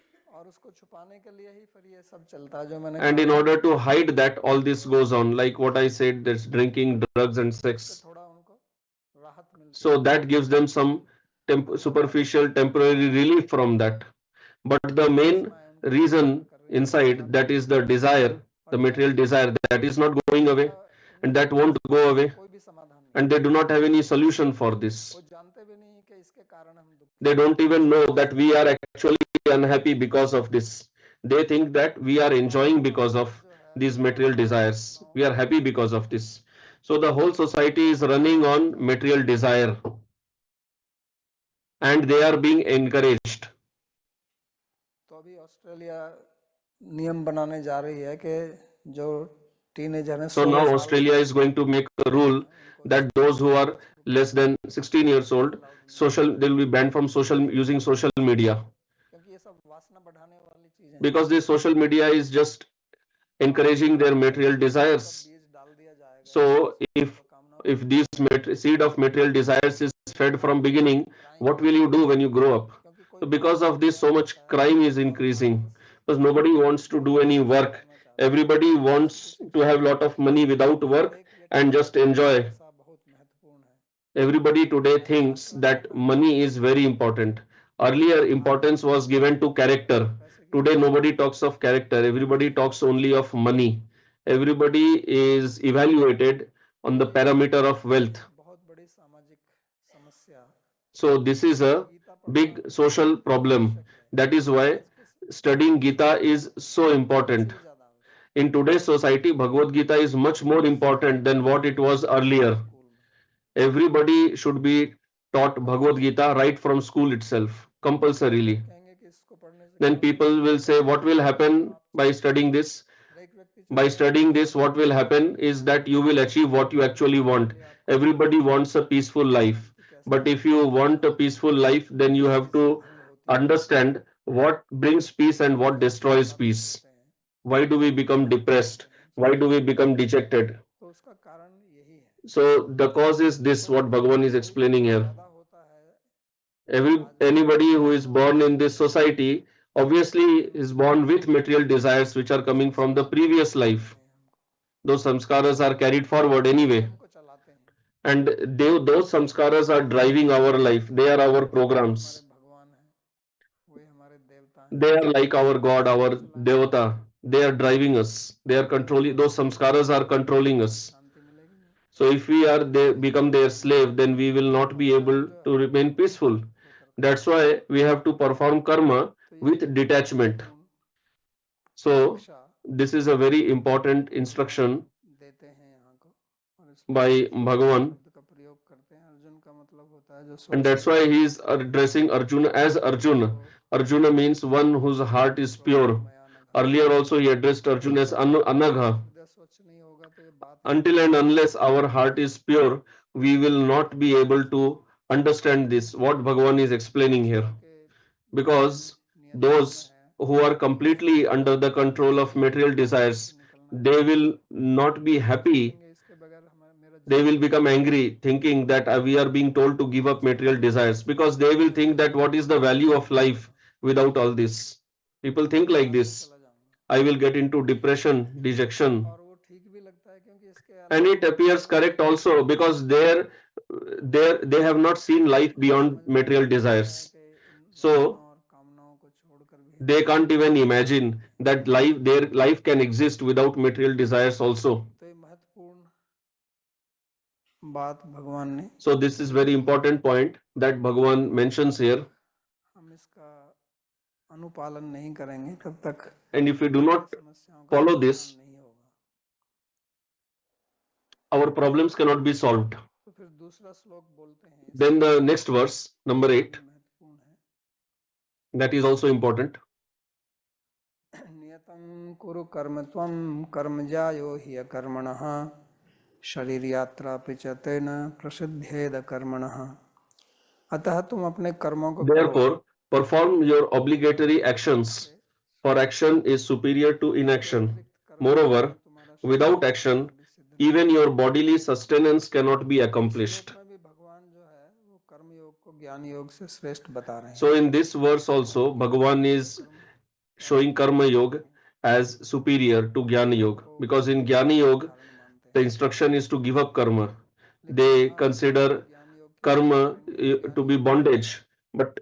And in order to hide that, all this goes on. Like what I said, there's drinking, drugs, and sex. So that gives them some superficial, temporary relief from that. But the main reason inside, that is the desire, the material desire, that is not going away, and that won't go away. And they do not have any solution for this. They don't even know that we are actually unhappy because of this. They think that we are enjoying because of these material desires. We are happy because of this. So the whole society is running on material desire, and they are being encouraged. So now Australia is going to make a rule that those who are less than 16 years old, they will be banned from using social media, because this social media is just encouraging their material desires. So if this seed of material desires is fed from beginning, what will you do when you grow up? So because of this, so much crime is increasing, because nobody wants to do any work. Everybody wants to have a lot of money without work and just enjoy. Everybody today thinks that money is very important. Earlier, importance was given to character. Today, nobody talks of character. Everybody talks only of money. Everybody is evaluated on the parameter of wealth. So, this is a big social problem. That is why studying Gita is so important. In today's society, Bhagavad Gita is much more important than what it was earlier. Everybody should be taught Bhagavad Gita right from school itself, compulsorily. Then people will say, what will happen by studying this? By studying this, what will happen is that you will achieve what you actually want. Everybody wants a peaceful life. But if you want a peaceful life, then you have to understand what brings peace and what destroys peace. Why do we become depressed? Why do we become dejected? So the cause is this, what Bhagavan is explaining here. Anybody who is born in this society obviously is born with material desires which are coming from the previous life. Those samskaras are carried forward anyway. And those samskaras are driving our life. They are our programs. They are like our God, our Devata. They are driving us. They are controlling, those samskaras are controlling us. So if we are become their slave, then we will not be able to remain peaceful. That's why we have to perform karma with detachment. So this is a very important instruction by Bhagavan. And that's why he is addressing Arjuna as Arjuna. Arjuna means one whose heart is pure. Earlier also he addressed Arjuna as Anagha. Until and unless our heart is pure, we will not be able to understand this, what Bhagavan is explaining here. Because those who are completely under the control of material desires, they will not be happy. They will become angry thinking that we are being told to give up material desires, because they will think that what is the value of life without all this. People think like this. I will get into depression, dejection. And it appears correct also, because they have not seen life beyond material desires. So they can't even imagine that their life can exist without material desires also. So this is very important point that Bhagavan mentions here. And if we do not follow this, our problems cannot be solved. Then the next verse, number 8, that is also important.
नियतं कुरु कर्म त्वं कर्मजायो हि अकर्मणः शरीर यात्रा पिचते न प्रसिद्धेद कर्मणः। अतः तुम अपने कर्मों को
Therefore, perform your obligatory actions, for action is superior to inaction. Moreover, without action, even your bodily sustenance cannot be accomplished. So in this verse also, Bhagavan is showing Karma Yoga as superior to Jnana Yoga, because in Jnana Yoga, the instruction is to give up karma. They consider karma to be bondage, but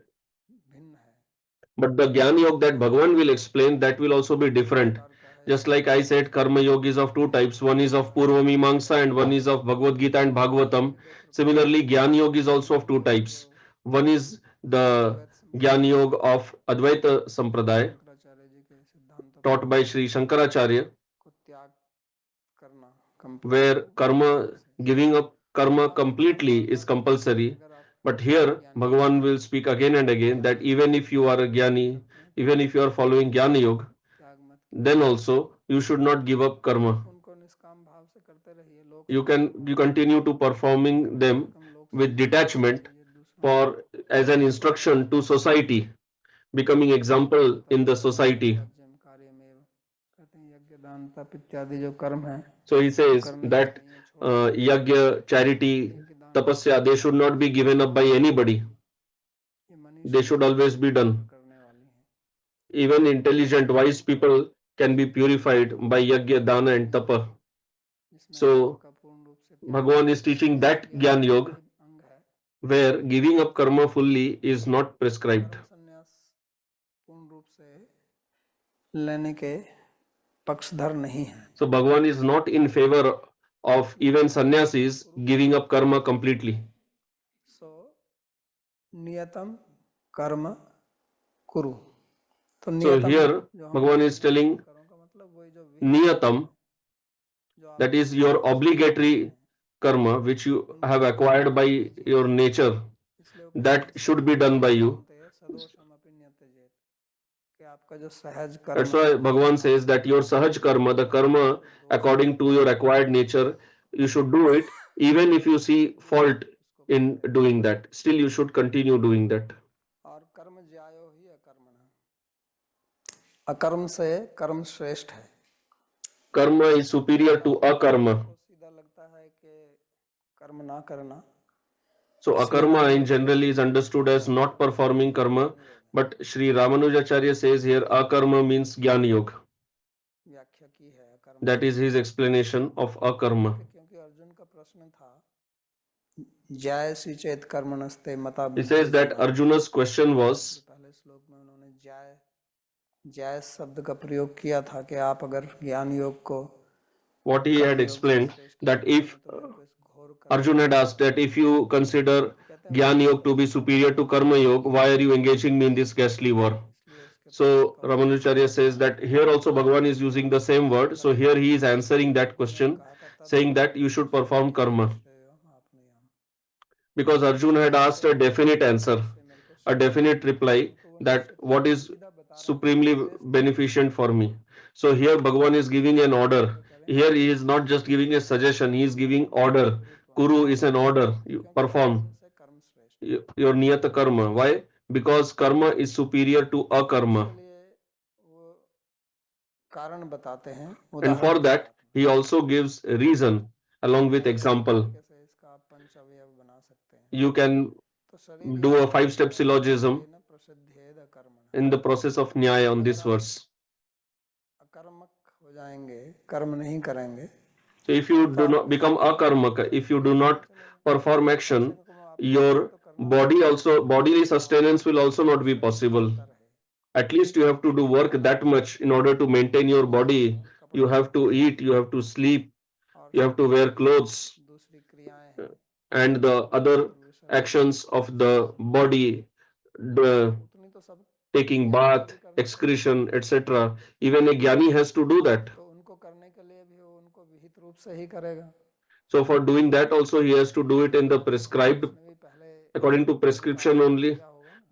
the Jnana Yoga that Bhagavan will explain, that will also be different. Just like I said, Karma Yoga is of two types. One is of Purva Mimamsa and one is of Bhagavad Gita and Bhagavatam. Similarly, Jnana Yoga is also of two types. One is the Jnana Yoga of Advaita Sampradaya, taught by Sri Shankaracharya, where giving up karma completely is compulsory. But here, Bhagavan will speak again and again that even if you are a Jnani, even if you are following Jnana Yoga, then also you should not give up karma. You continue to performing them with detachment for as an instruction to society, becoming example in the society. So he says that yagya, charity, tapasya, they should not be given up by anybody. They should always be done. Even intelligent, wise people can be purified by yagya, dana and tapa. So Bhagavan is teaching that Jnana Yoga, where giving up karma fully is not prescribed.
कर्म संन्यास पूर्ण रूप से लेने के पक्षधर नहीं है.
So Bhagavan is not in favor of even sannyasis giving up karma completely.
So नियतम कर्म कुरु.
So here Bhagavan is telling niyatam, that is your obligatory karma which you have acquired by your nature, that should be done by you. That's why Bhagavan says that your sahaj karma, the karma according to your acquired nature, you should do it even if you see fault in doing that. Still you should continue doing that.
अकर्म से कर्म श्रेष्ठ है.
Karma is superior to akarma.
सीधा लगता है कि कर्म ना करना.
So akarma in general is understood as not performing karma, but Sri Ramanujacharya says here akarma means jnana yoga.
व्याख्या की है अकर्म.
That is his explanation of akarma.
क्योंकि अर्जुन का प्रश्न था जायसी चेत कर्मणस्ते मता.
He says that Arjuna's question was,
पहले श्लोक में उन्होंने जाय शब्द का प्रयोग किया था कि आप अगर ज्ञान योग को,
what he had explained, that if Arjuna had asked that if you consider Jnana Yoga to be superior to Karma Yoga, why are you engaging me in this ghastly war? So Ramanujacharya says that here also Bhagavan is using the same word. So here he is answering that question, saying that you should perform karma. Because Arjuna had asked a definite answer, a definite reply, that what is supremely beneficent for me. So here Bhagavan is giving an order. Here he is not just giving a suggestion, he is giving order. Kuru is an order. You perform your niyata karma. Why? Because karma is superior to akarma. And for that, he also gives reason along with example. You can do a 5-step syllogism in the process of nyaya on this verse. So if you do not become akarmaka, if you do not perform action, your bodily sustenance will also not be possible. At least you have to do work that much in order to maintain your body. You have to eat, you have to sleep, you have to wear clothes, and the other actions of the body, the taking bath, excretion, etc. Even a jnani has to do that. So for doing that also he has to do it in the prescribed, according to prescription only,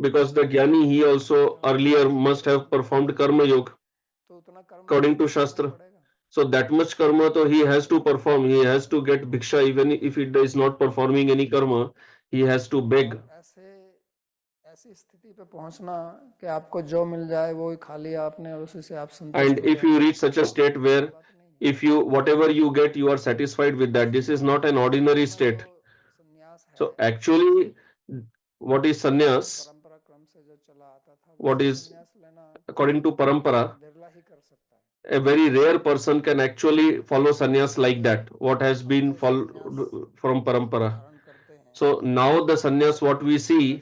because the jnani, he also earlier must have performed karma yoga according to shastra. So that much karma so he has to perform. He has to get bhiksha. Even if he is not performing any karma, he has to beg. And if you reach such a state where if you whatever you get, you are satisfied with that, this is not an ordinary state. So actually, what is sannyas? What is according to parampara? A very rare person can actually follow sannyas like that, what has been followed from parampara. So now the sannyas what we see,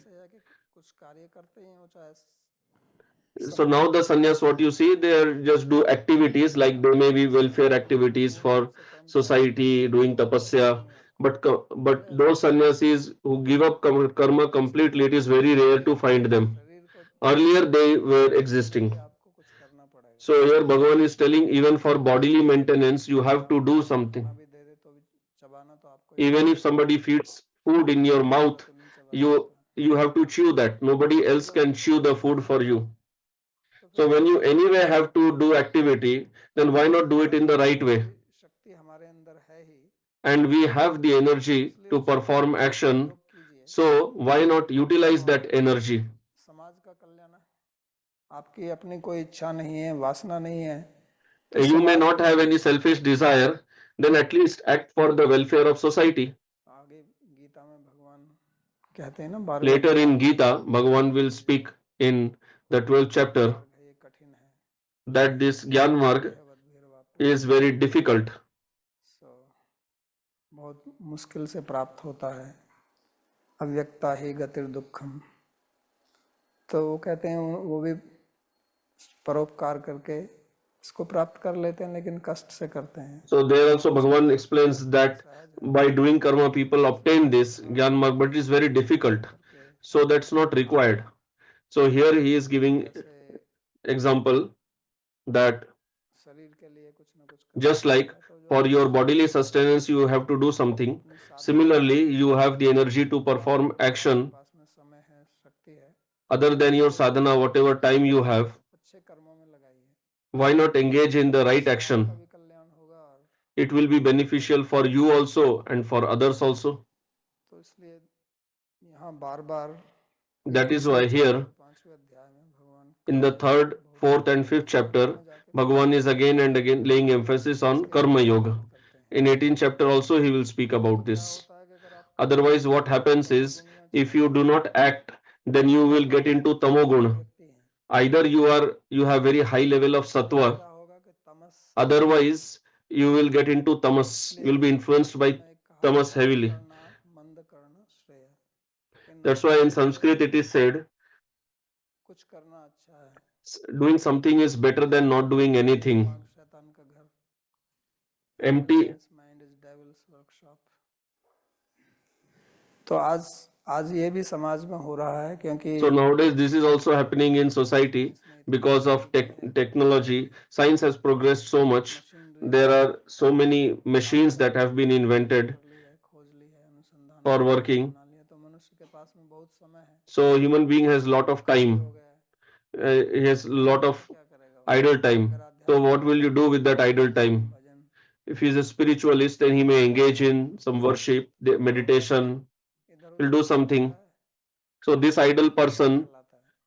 so now the sannyas what you see, they are just do activities, like they may be welfare activities for society, doing tapasya, but those sannyasis who give up karma completely, it is very rare to find them. Earlier they were existing. So here Bhagavan is telling, even for bodily maintenance you have to do something. Even if somebody feeds food in your mouth, you have to chew that. Nobody else can chew the food for you. So when you anyway have to do activity, then why not do it in the right way? And we have the energy to perform action, so why not utilize that energy? You may not have any selfish desire, then at least act for the welfare of society. Later in Gita, Bhagavan will speak in the 12th chapter that this Gyan Marg is very
बहुत मुश्किल से प्राप्त होता है. अव्यक्ता ही गतिर दुखम। तो वो कहते हैं वो भी परोपकार करके इसको प्राप्त कर लेते हैं, लेकिन कष्ट से करते हैं।
So there also Bhagavan explains that by doing karma people obtain this Gyan Marg, but it is very difficult. So that's not required. So here he is giving example that just like for your bodily sustenance you have to do something, similarly you have the energy to perform action other than your sadhana, whatever time you have. Why not engage in the right action? It will be beneficial for you also and for others also. That is why here in the 3rd, 4th and 5th chapter, Bhagavan is again and again laying emphasis on Karma Yoga. In 18th chapter also he will speak about this. Otherwise what happens is, if you do not act, then you will get into Tamoguna. Either you have very high level of Sattva, otherwise you will get into Tamas. You will be influenced by Tamas heavily. That's why in Sanskrit it is said, doing something is better than not doing anything. Empty.
तो आज ये भी समाज में हो रहा है, क्योंकि
So nowadays this is also happening in society because of technology. Science has progressed so much. There are so many machines that have been invented for working. So human being has lot of time. He has lot of idle time. So what will you do with that idle time? If he is a spiritualist, then he may engage in some worship, meditation. He'll do something. So this idle person,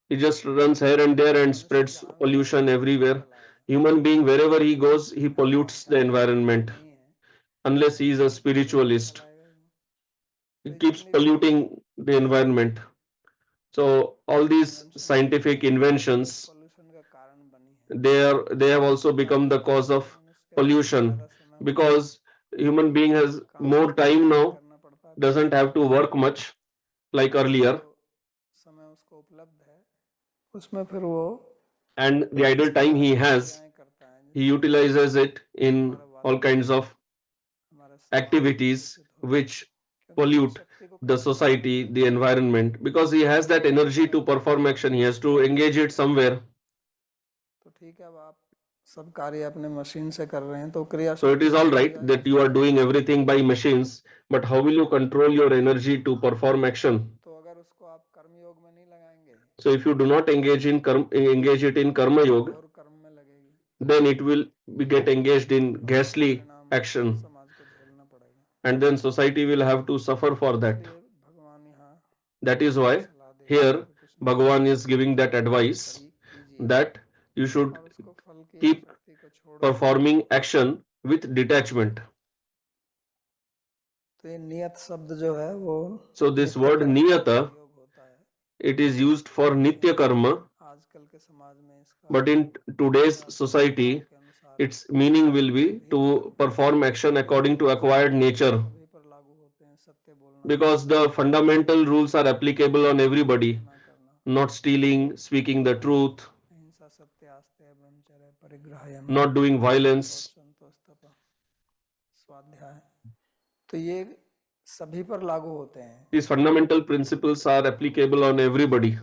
he just runs here and there and spreads pollution everywhere. Human being, wherever he goes, he pollutes the environment. Unless he is a spiritualist, he keeps polluting the environment. So all these scientific inventions, they have also become the cause of pollution, because human being has more time now, doesn't have to work much like earlier, and the idle time he has, he utilizes it in all kinds of activities which pollute the society, the environment, because he has that energy to perform action. He has to engage it somewhere. So it is all right that you are doing everything by machines, but how will you control your energy to perform action? So if you do not engage it in karma yoga, then it will get engaged in ghastly action, and then society will have to suffer for that. That is why here Bhagavan is giving that advice that you should keep performing action with detachment. So this word niyata, it is used for nitya karma, but in today's society its meaning will be to perform action according to acquired nature, because the fundamental rules are applicable on everybody: not stealing, speaking the truth, not doing violence. These fundamental principles are applicable on everybody.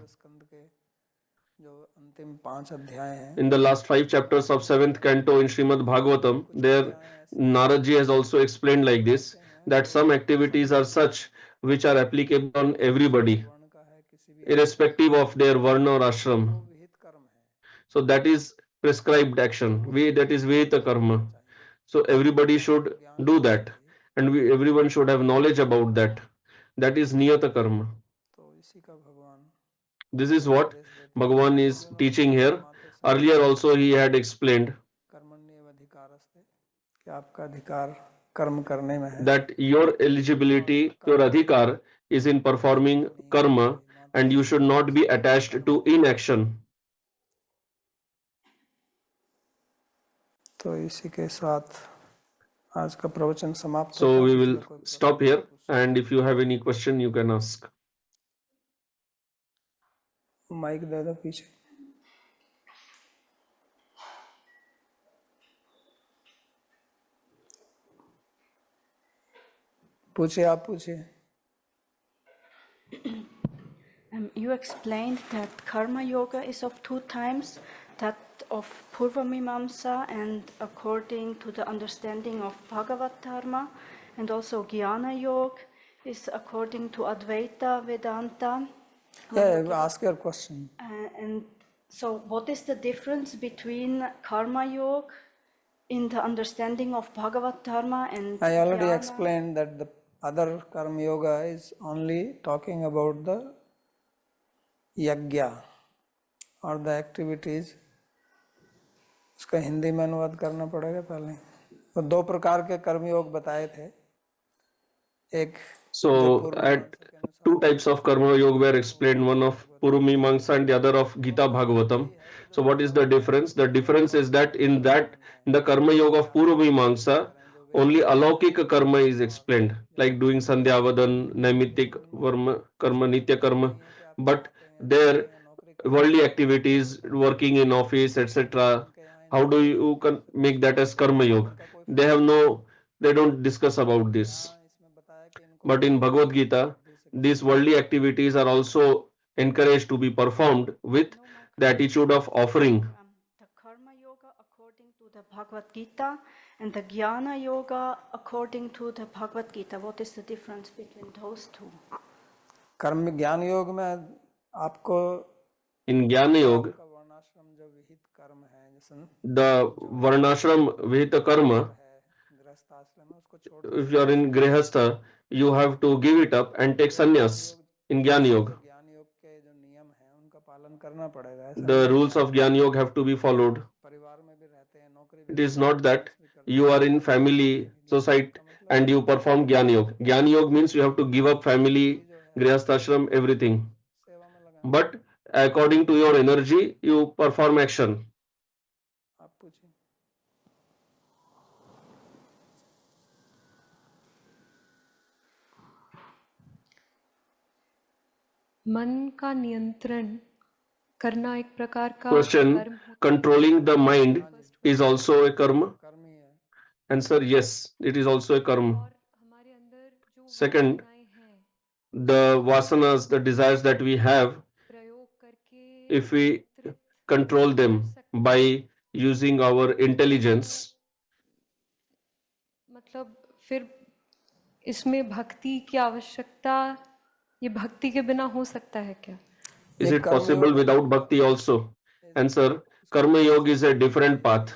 In the last 5 chapters of 7th canto in Śrīmad-Bhāgavatam, there Naradji has also explained like this, that some activities are such which are applicable on everybody, irrespective of their varna or ashram. So that is prescribed action. That is Vehita karma. So everybody should do that, and everyone should have knowledge about that. That is Niyata karma. This is what Bhagavan is teaching here. Earlier also he had explained that your eligibility, your adhikar is in performing karma, and you should not be attached to inaction. So we will stop here, and if you have any question you can ask.
Mic दे दो पीछे। पूछिए, आप पूछिए।
You explained that karma yoga is of two types, that of Purva Mimamsa and according to the understanding of Bhagavad Dharma, and also Jnana Yoga is according to Advaita Vedanta.
Yeah, ask your question.
And so what is the difference between karma yoga in the understanding of Bhagavad Dharma and
I already
Jnana?
explained that the other karma yoga is only talking about the yajna और the activities. उसका हिंदी में अनुवाद करना पड़ेगा पहले। तो दो प्रकार के कर्मयोग बताए थे। एक
So at two types of karma yoga were explained, one of Purumimamsa and the other of Gita Bhagavatam. So what is the difference? The difference is that in the karma yoga of Purumimamsa, only alaukika karma is explained, like doing sandhyavadan, naimittik karma, nitya karma. But there worldly activities, working in office, etc. How do you make that as karma yoga? They don't discuss about this. But in Bhagavad Gita, these worldly activities are also encouraged to be performed with the attitude of offering.
The karma yoga according to the Bhagavad Gita and the Jnana yoga according to the Bhagavad Gita. What is the difference between those two?
कर्म ज्ञान योग में आपको
In Jnana Yoga,
वर्णाश्रम जो विहित कर्म है, जैसे
the Varnashram Vihita Karma,
गृहस्थ आश्रम है, उसको छोड़
if you are in Grihastha, you have to give it up and take sannyas in Jnana Yoga.
ज्ञान योग के जो नियम है उनका पालन करना पड़ेगा। ऐसा
The rules of Jnana Yoga have to be followed.
परिवार में भी रहते हैं, नौकरी
It is not that you are in family, society, and you perform Jnana Yoga. Jnana Yoga means you have to give up family, Grihasthashram, everything.
सेवा में लगा।
But according to your energy, you perform action.
आप पूछिए।
मन का नियंत्रण करना एक प्रकार का
Question:
कर्म होता है।
controlling the mind is also a karma?
कर्म ही है।
Answer: yes, it is also a karma.
और हमारे अंदर जो
Second,
वासनाएं हैं
the vasanas, the desires that we have,
प्रयोग करके
if we
नियंत्रित
control them
कर सकते हैं।
by using our intelligence,
मतलब फिर इसमें भक्ति की आवश्यकता, ये भक्ति के बिना हो सकता है क्या?
is it possible without bhakti also? Answer: karma yoga is a different path.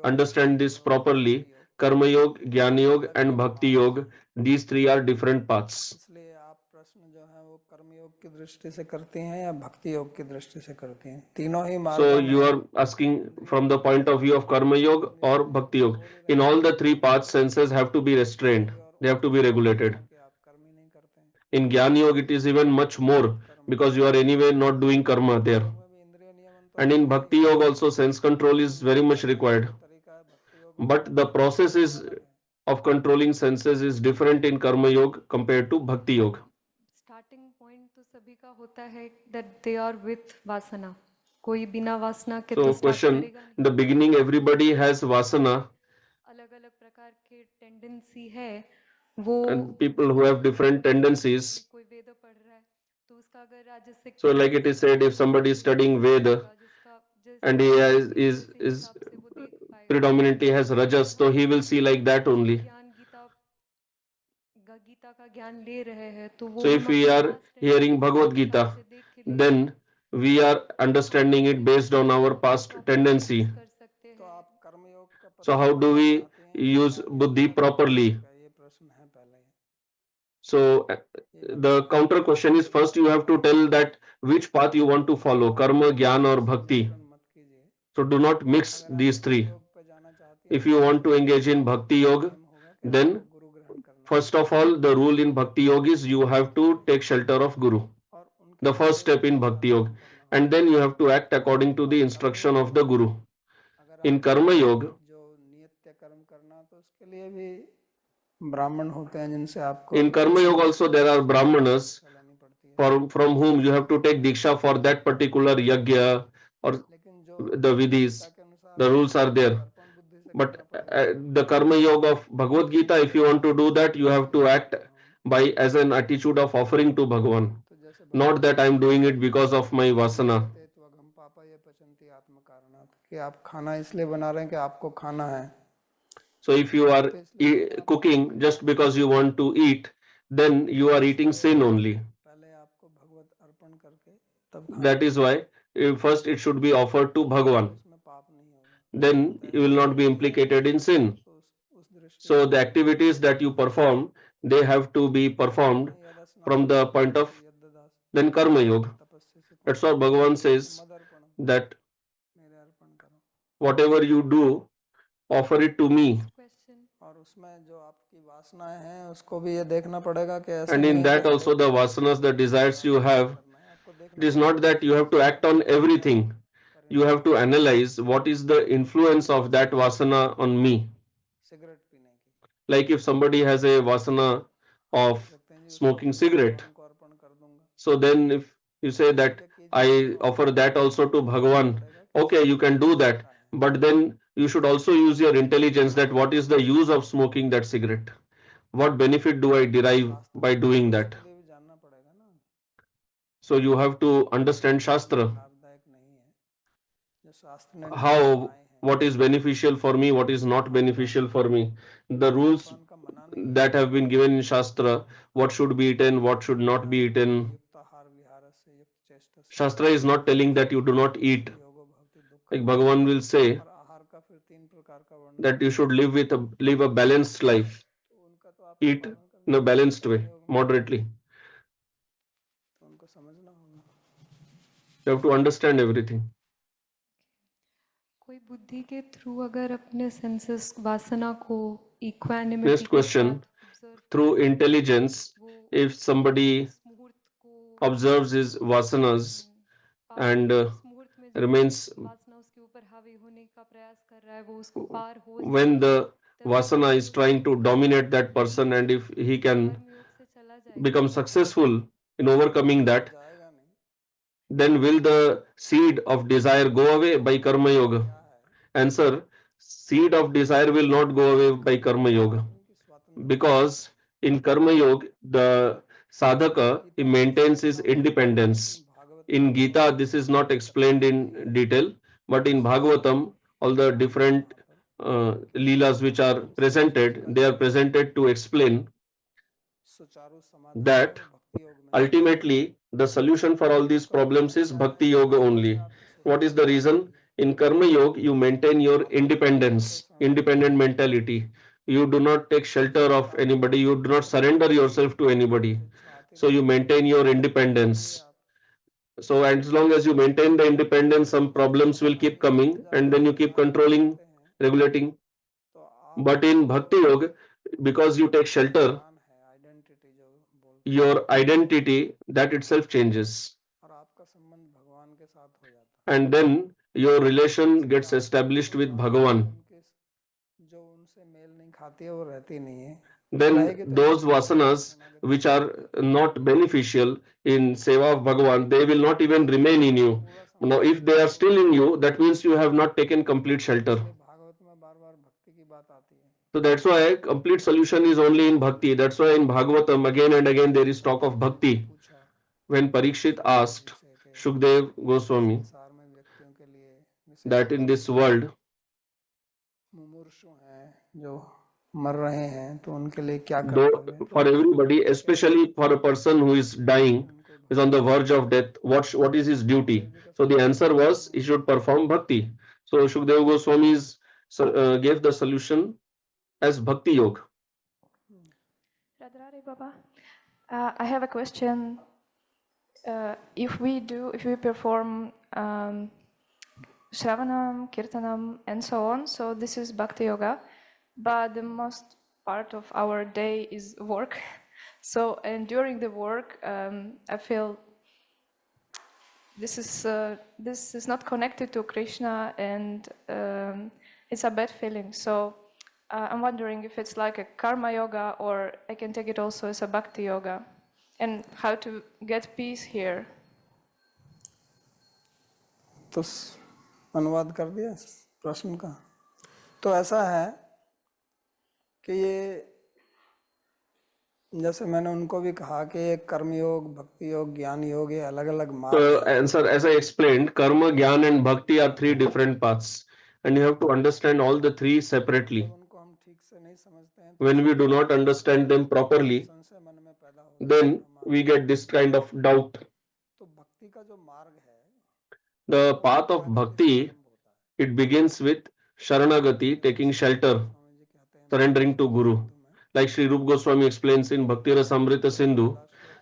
Understand this properly. Karma yoga, jnana yoga and bhakti yoga, these three are different paths.
इसलिए आप प्रश्न जो है वो कर्म योग की दृष्टि से करते हैं या भक्ति योग की दृष्टि से करते हैं? तीनों ही मार्गों
So
में
you are asking from the point of view of karma yoga or bhakti yoga. In all the three paths, senses have to be restrained. They have to be regulated.
कि आप कर्म ही नहीं करते हैं।
In jnana yoga, it is even much more because you are anyway not doing karma there.
में भी इंद्रिय नियमन तो
And in bhakti yoga also sense control is very much required.
तरीका है, भक्ति योग
But the process is of controlling senses is different in karma yoga compared to bhakti yoga.
Starting point तो सभी का होता है that they are with वासना। कोई बिना वासना के तो
So
स्टार्ट
question:
करेगा नहीं।
in the beginning everybody has vasana,
अलग-अलग प्रकार के टेंडेंसी है वो,
and people who have different tendencies.
कोई वेद पढ़ रहा है तो उसका अगर राजसिक
So like it is said, if somebody is studying Veda and he is predominantly has rajas, so he will see like that only.
ज्ञान गीता का ज्ञान ले रहे हैं तो वो
So if we are hearing Bhagavad Gita, then we are understanding it based on our past tendency.
कर सकते हैं।
तो आप कर्म योग का
So how do we use buddhi properly?
ये प्रश्न है पहले।
So the counter question is, first you have to tell that which path you want to follow, karma, jnana or bhakti.
मत कीजिए।
So do not mix these three.
योग पे जाना चाहती
If you want to engage in bhakti yoga, then
गुरु ग्रहण करना
first of all the rule in bhakti yoga is you have to take shelter of guru,
और उनके
the first step in bhakti yoga, and then you have to act according to the instruction of the guru. In karma yoga,
जो नित्य कर्म करना तो उसके लिए भी ब्राह्मण होते हैं जिनसे आपको
in karma yoga also there are brahmanas
लेनी पड़ती है।
from whom you have to take diksha for that particular yagya or the vidhis, the rules are there. But the karma yoga of Bhagavad Gita, if you want to do that, you have to act by as an attitude of offering to Bhagavan. Not that I am doing it because of my vasana.
कि आप खाना इसलिए बना रहे हैं कि आपको खाना है.
So if you are cooking just because you want to eat, then you are eating sin only.
पहले आपको भगवत अर्पण करके तब
That is why first it should be offered to Bhagavan.
उसमें पाप नहीं होगा.
Then you will not be implicated in sin.
तो उस दृष्टि
So the activities that you perform, they have to be performed from the point of then karma yoga. That's what Bhagavan says, that
मेरे अर्पण करो.
whatever you do, offer it to me.
और उसमें जो आपकी वासनाएं हैं उसको भी ये देखना पड़ेगा कि ऐसा
And in that also the vasanas, the desires you have, it is not that you have to act on everything. You have to analyze what is the influence of that vasana on me.
Cigarette पीने की
Like if somebody has a vasana of smoking cigarette,
को अर्पण कर दूंगा.
so then if you say that I offer that also to Bhagavan, okay, you can do that, but then you should also use your intelligence, that what is the use of smoking that cigarette? What benefit do I derive by doing that?
ये भी जानना पड़ेगा ना.
So you have to understand Shastra,
लाभदायक नहीं है. जो शास्त्र ने
how what is beneficial for me, what is not beneficial for me. The rules
का मना नहीं
that have been given in Shastra, what should be eaten, what should not be eaten.
युक्त आहार विहार से युक्त चेष्टा से
Shastra is not telling that you do not eat.
योगो भक्ति दुख.
Like Bhagavan will say
और आहार का फिर तीन प्रकार का वर्णन.
that you should live a balanced life.
तो उनका तो आप
Eat in a balanced way, moderately.
तो उनको समझना होगा.
You have to understand everything.
कोई बुद्धि के थ्रू अगर अपने सेंसेस वासना को equanimity
Next question. Through intelligence, if somebody observes his vasanas and remains,
वासना उसके ऊपर हावी होने का प्रयास कर रहा है, वो उसको पार हो
when the vasana is trying to dominate that person, and if he can
योग से चला जाए
become successful in overcoming that,
जाएगा नहीं.
then will the seed of desire go away by karma yoga? Answer: seed of desire will not go away by karma yoga, because in karma yoga the sadhaka, he maintains his independence. In Gita this is not explained in detail, but in Bhagavatam all the different leelas which are presented, they are presented to explain
सुचारू समाधि
that
भक्ति योग में
ultimately the solution for all these problems is bhakti yoga only. What is the reason? In karma yoga you maintain your independence, independent mentality. You do not take shelter of anybody, you do not surrender yourself to anybody. So you maintain your independence. So as long as you maintain the independence, some problems will keep coming, and then you keep controlling, regulating.
तो आप
But in bhakti yoga, because you take shelter,
है identity जो बोल
your identity that itself changes,
और आपका संबंध भगवान के साथ हो जाता है.
and then your relation gets established with Bhagavan.
उनके जो उनसे मेल नहीं खाती है वो रहती नहीं है.
Then those vasanas which are not beneficial in seva of Bhagavan, they will not even remain in you. Now if they are still in you, that means you have not taken complete shelter.
Bhagavat में बार बार भक्ति की बात आती है.
So that's why complete solution is only in bhakti. That's why in Bhagavatam again and again there is talk of bhakti. When Parikshit asked Shukdev Goswami
संसार में व्यक्तियों के लिए
that in this world
मुमूर्षु हैं जो मर रहे हैं तो उनके लिए क्या
though
कर्तव्य है.
for everybody, especially for a person who is dying, is on the verge of death, what is his duty? So the answer was he should perform bhakti. So Shukdev Goswami gave the solution as bhakti yoga.
Radharani Baba, I have a question. If we perform Shravanam, Kirtanam, and so on, so this is Bhakti Yoga, but the most part of our day is work. So, and during the work, I feel this is not connected to Krishna, and it's a bad feeling. So, I'm wondering if it's like a karma yoga, or I can take it also as a bhakti yoga. and how to get peace here.
तो अनुवाद कर दिया प्रश्न का। तो ऐसा है कि ये जैसे मैंने उनको भी कहा कि ये कर्मयोग, भक्ति योग, ज्ञान योग, ये अलग अलग मार्ग
So,
हैं।
answer, as I explained, karma, jnana and bhakti are three different paths, and you have to understand all the three separately.
जब उनको हम ठीक से नहीं समझते हैं तो
When we do not understand them properly,
संशय मन में पैदा होता है।
then we get this kind of doubt.
तो भक्ति का जो मार्ग है,
The path of bhakti, it begins with sharanagati, taking shelter,
Swami ji कहते हैं
surrendering to Guru. Like Sri Rupa Goswami explains in Bhakti Rasamrita Sindhu,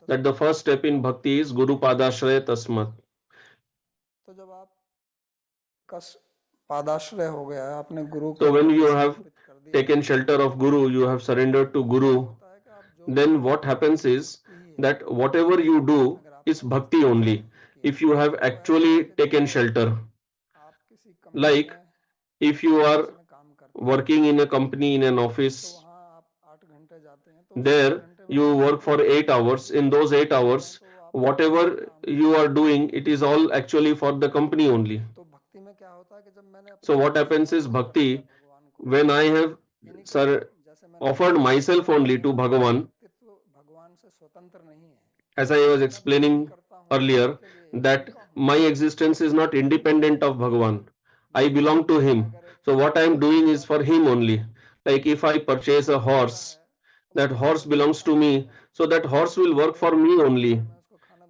that the first step in bhakti is Guru Padashraya Tasmat.
तो जब आप का पादाश्रय हो गया है, आपने गुरु
So
को
when you
समर्पित
have
कर दिया,
taken shelter of Guru, you have surrendered to Guru,
होता है कि आप जो
then what happens is that whatever you do is bhakti only. If you have actually taken shelter,
आप किसी कंपनी
like
में
if you are
में काम करते
working in a company, in an
हैं,
office,
तो वहाँ आप 8 घंटे जाते हैं, तो उस 8
there
घंटे में
you work for 8 hours. In those 8 hours, whatever you are doing, it is all actually for the company only.
तो भक्ति में क्या होता है कि जब मैंने
So what happens is bhakti, when I have
जैसे मैंने
offered myself only to Bhagavan,
व्यक्तित्व भगवान से स्वतंत्र नहीं है,
as I was explaining earlier, that my existence is not independent of Bhagavan. I belong to him. So what I am doing is for him only. Like if I purchase a horse, that horse belongs to me, so that horse will work for me only.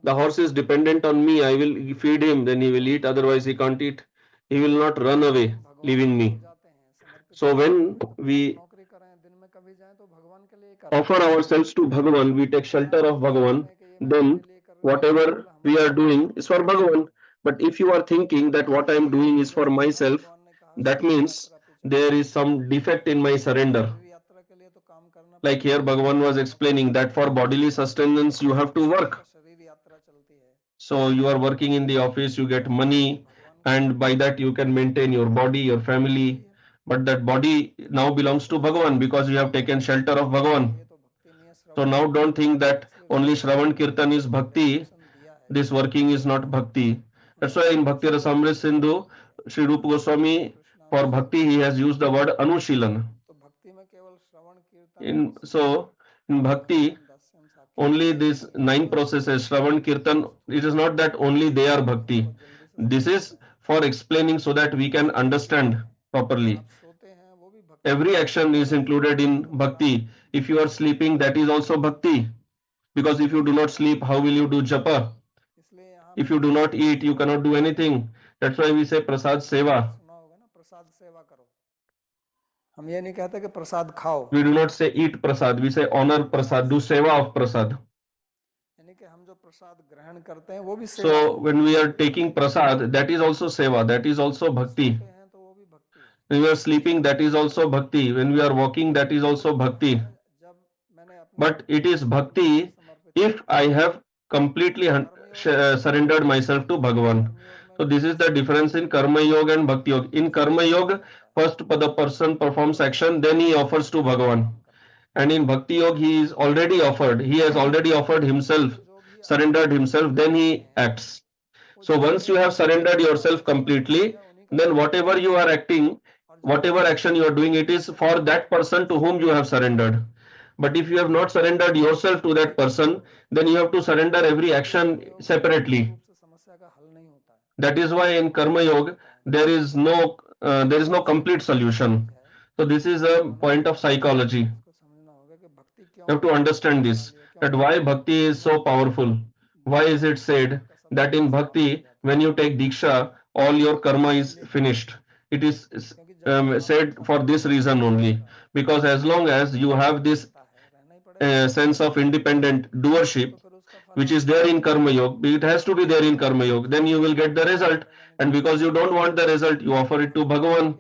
The horse is dependent on me. I will feed him, then he will eat, otherwise he can't eat. He will not run away, leaving me. So when we
नौकरी करें, दिन में कभी जाएं तो भगवान के लिए कर
offer ourselves to Bhagavan, we take shelter of Bhagavan, then whatever we are doing is for Bhagavan. But if you are thinking that what I am doing is for myself, that means there is some defect in my surrender.
यात्रा के लिए तो काम करना,
Like here Bhagavan was explaining that for bodily sustenance you have to work.
शरीर यात्रा चलती है,
So you are working in the office, you get money, and by that you can maintain your body, your family. But that body now belongs to Bhagavan because you have taken shelter of Bhagavan.
तो भक्ति नहीं है,
So now don't think that only Shravan Kirtan is bhakti, this working is not bhakti. That's why in Bhakti Rasamrita Sindhu, Sri Rupa Goswami, for bhakti he has used the word Anushilan.
तो भक्ति में केवल श्रवण कीर्तन
In bhakti, only these 9 processes, Shravan Kirtan, it is not that only they are bhakti. This is for explaining so that we can understand properly.
सोते हैं वो भी भक्ति,
Every action is included in bhakti. If you are sleeping, that is also bhakti. Because if you do not sleep, how will you do japa?
इसलिए यहाँ
If you do not eat, you cannot do anything. That's why we say prasad seva.
सुना होगा ना, प्रसाद सेवा करो। हम ये नहीं कहते कि प्रसाद खाओ,
We do not say eat prasad. We say honor prasad. Do seva of prasad.
यानी कि हम जो प्रसाद ग्रहण करते हैं वो भी सेवा
So when we are taking prasad, that is also seva. That is also bhakti.
है, तो वो भी भक्ति है।
When we are sleeping, that is also bhakti. When we are walking, that is also bhakti.
जब मैंने अपने
But it is bhakti if I have completely surrendered myself to Bhagavan. So this is the difference in Karma Yoga and Bhakti Yoga. In Karma Yoga, first the person performs action, then he offers to Bhagavan. And in Bhakti Yoga, he is already offered. He has already offered himself, surrendered himself, then he acts. So once you have surrendered yourself completely, then whatever you are acting, whatever action you are doing, it is for that person to whom you have surrendered. But if you have not surrendered yourself to that person, then you have to surrender every action separately.
समस्या का हल नहीं होता है।
That is why in Karma Yoga there is no complete solution. So this is a point of psychology.
इसको समझना होगा कि भक्ति क्यों,
You have to understand this, that why bhakti is so powerful. Why is it said that in bhakti, when you take diksha, all your karma is finished? It is said for this reason only, because as long as you have this sense of independent doership, which is there in Karma Yoga, it has to be there in Karma Yoga, then you will get the result. And because you don't want the result, you offer it to Bhagavan.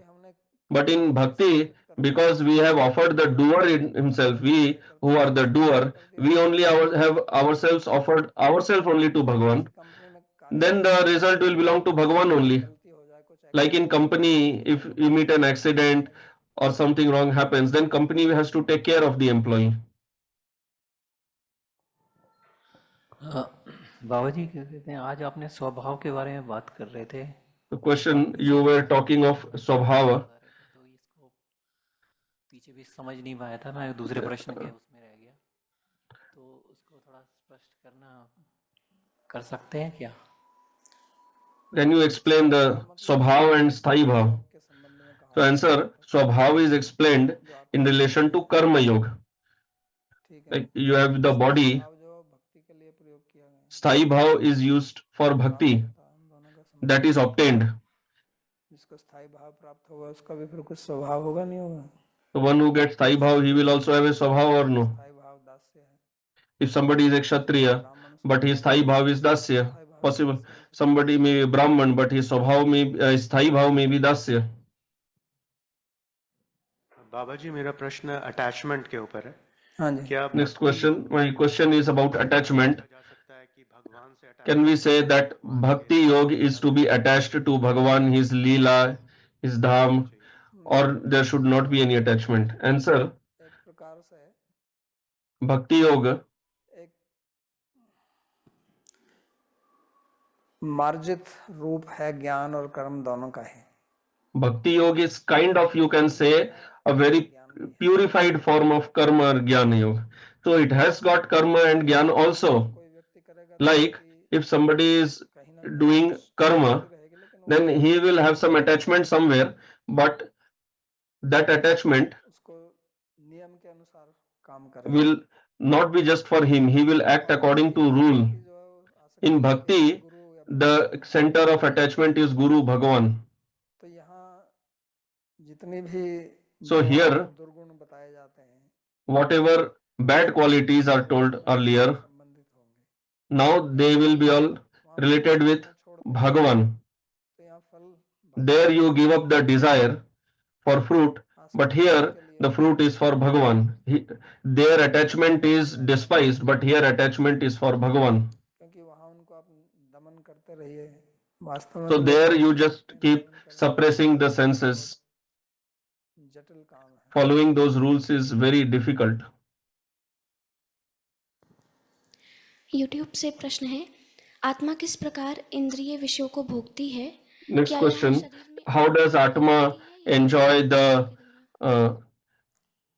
But in Bhakti, because we have offered the doer in himself, we who are the doer, we only have ourselves offered ourselves only to Bhagavan, then the result will belong to Bhagavan only. Like in company, if you meet an accident or something wrong happens, then company has to take care of the employee.
बाबा जी क्या कहते हैं, आज आपने स्वभाव के बारे में बात कर रहे थे।
The question you were talking of Swabhava.
तो इसको पीछे भी समझ नहीं पाया था, मैं दूसरे प्रश्न के उसमें रह गया, तो उसको थोड़ा स्पष्ट करना कर सकते हैं क्या?
Can you explain the Swabhav and Sthai Bhav? So answer, Swabhav is explained in relation to Karma Yoga. Like you have the body, Sthai Bhav is used for Bhakti, that is obtained.
जिसको स्थायी भाव प्राप्त होगा उसका भी फिर कुछ स्वभाव होगा नहीं होगा?
The one who gets Sthai Bhav, he will also have a Swabhav or no?
स्थायी भाव दास्य है,
If somebody is a Kshatriya, but his Sthai Bhav is Dasya, possible. Somebody may be Brahman, but his Swabhav may, his Sthai Bhav may be Dasya.
बाबा जी मेरा प्रश्न attachment के ऊपर है।
हाँ जी।
क्या
Next question, my question is about attachment.
जा सकता है कि भगवान से
Can we say that Bhakti Yoga is to be attached to Bhagavan, his Leela, his Dham, or there should not be any attachment? Answer,
एक प्रकार से
Bhakti Yoga
एक मार्जित रूप है, ज्ञान और कर्म दोनों का है।
Bhakti Yoga is kind of, you can say, a very purified form of karma or jnana yoga. So it has got karma and jnana also. Like if somebody is doing karma, then he will have some attachment somewhere, but that attachment
उसको नियम के अनुसार काम करेगा।
will not be just for him. He will act according to rule. In Bhakti, the center of attachment is Guru Bhagavan.
तो यहाँ जितनी भी
So here,
दुर्गुण बताए जाते हैं,
whatever bad qualities are told earlier,
संबंधित होंगे।
now they will be all related with Bhagavan.
तो यहाँ फल
There you give up the desire for fruit, but here the fruit is for Bhagavan. Their attachment is despised, but here attachment is for Bhagavan.
क्योंकि वहाँ उनको आप दमन करते रहिए, वास्तव में
So there you just keep suppressing the senses.
जटिल काम है।
Following those rules is very difficult.
YouTube से प्रश्न है, आत्मा किस प्रकार इंद्रिय विषयों को भोगती है?
Next question, how does Atma enjoy the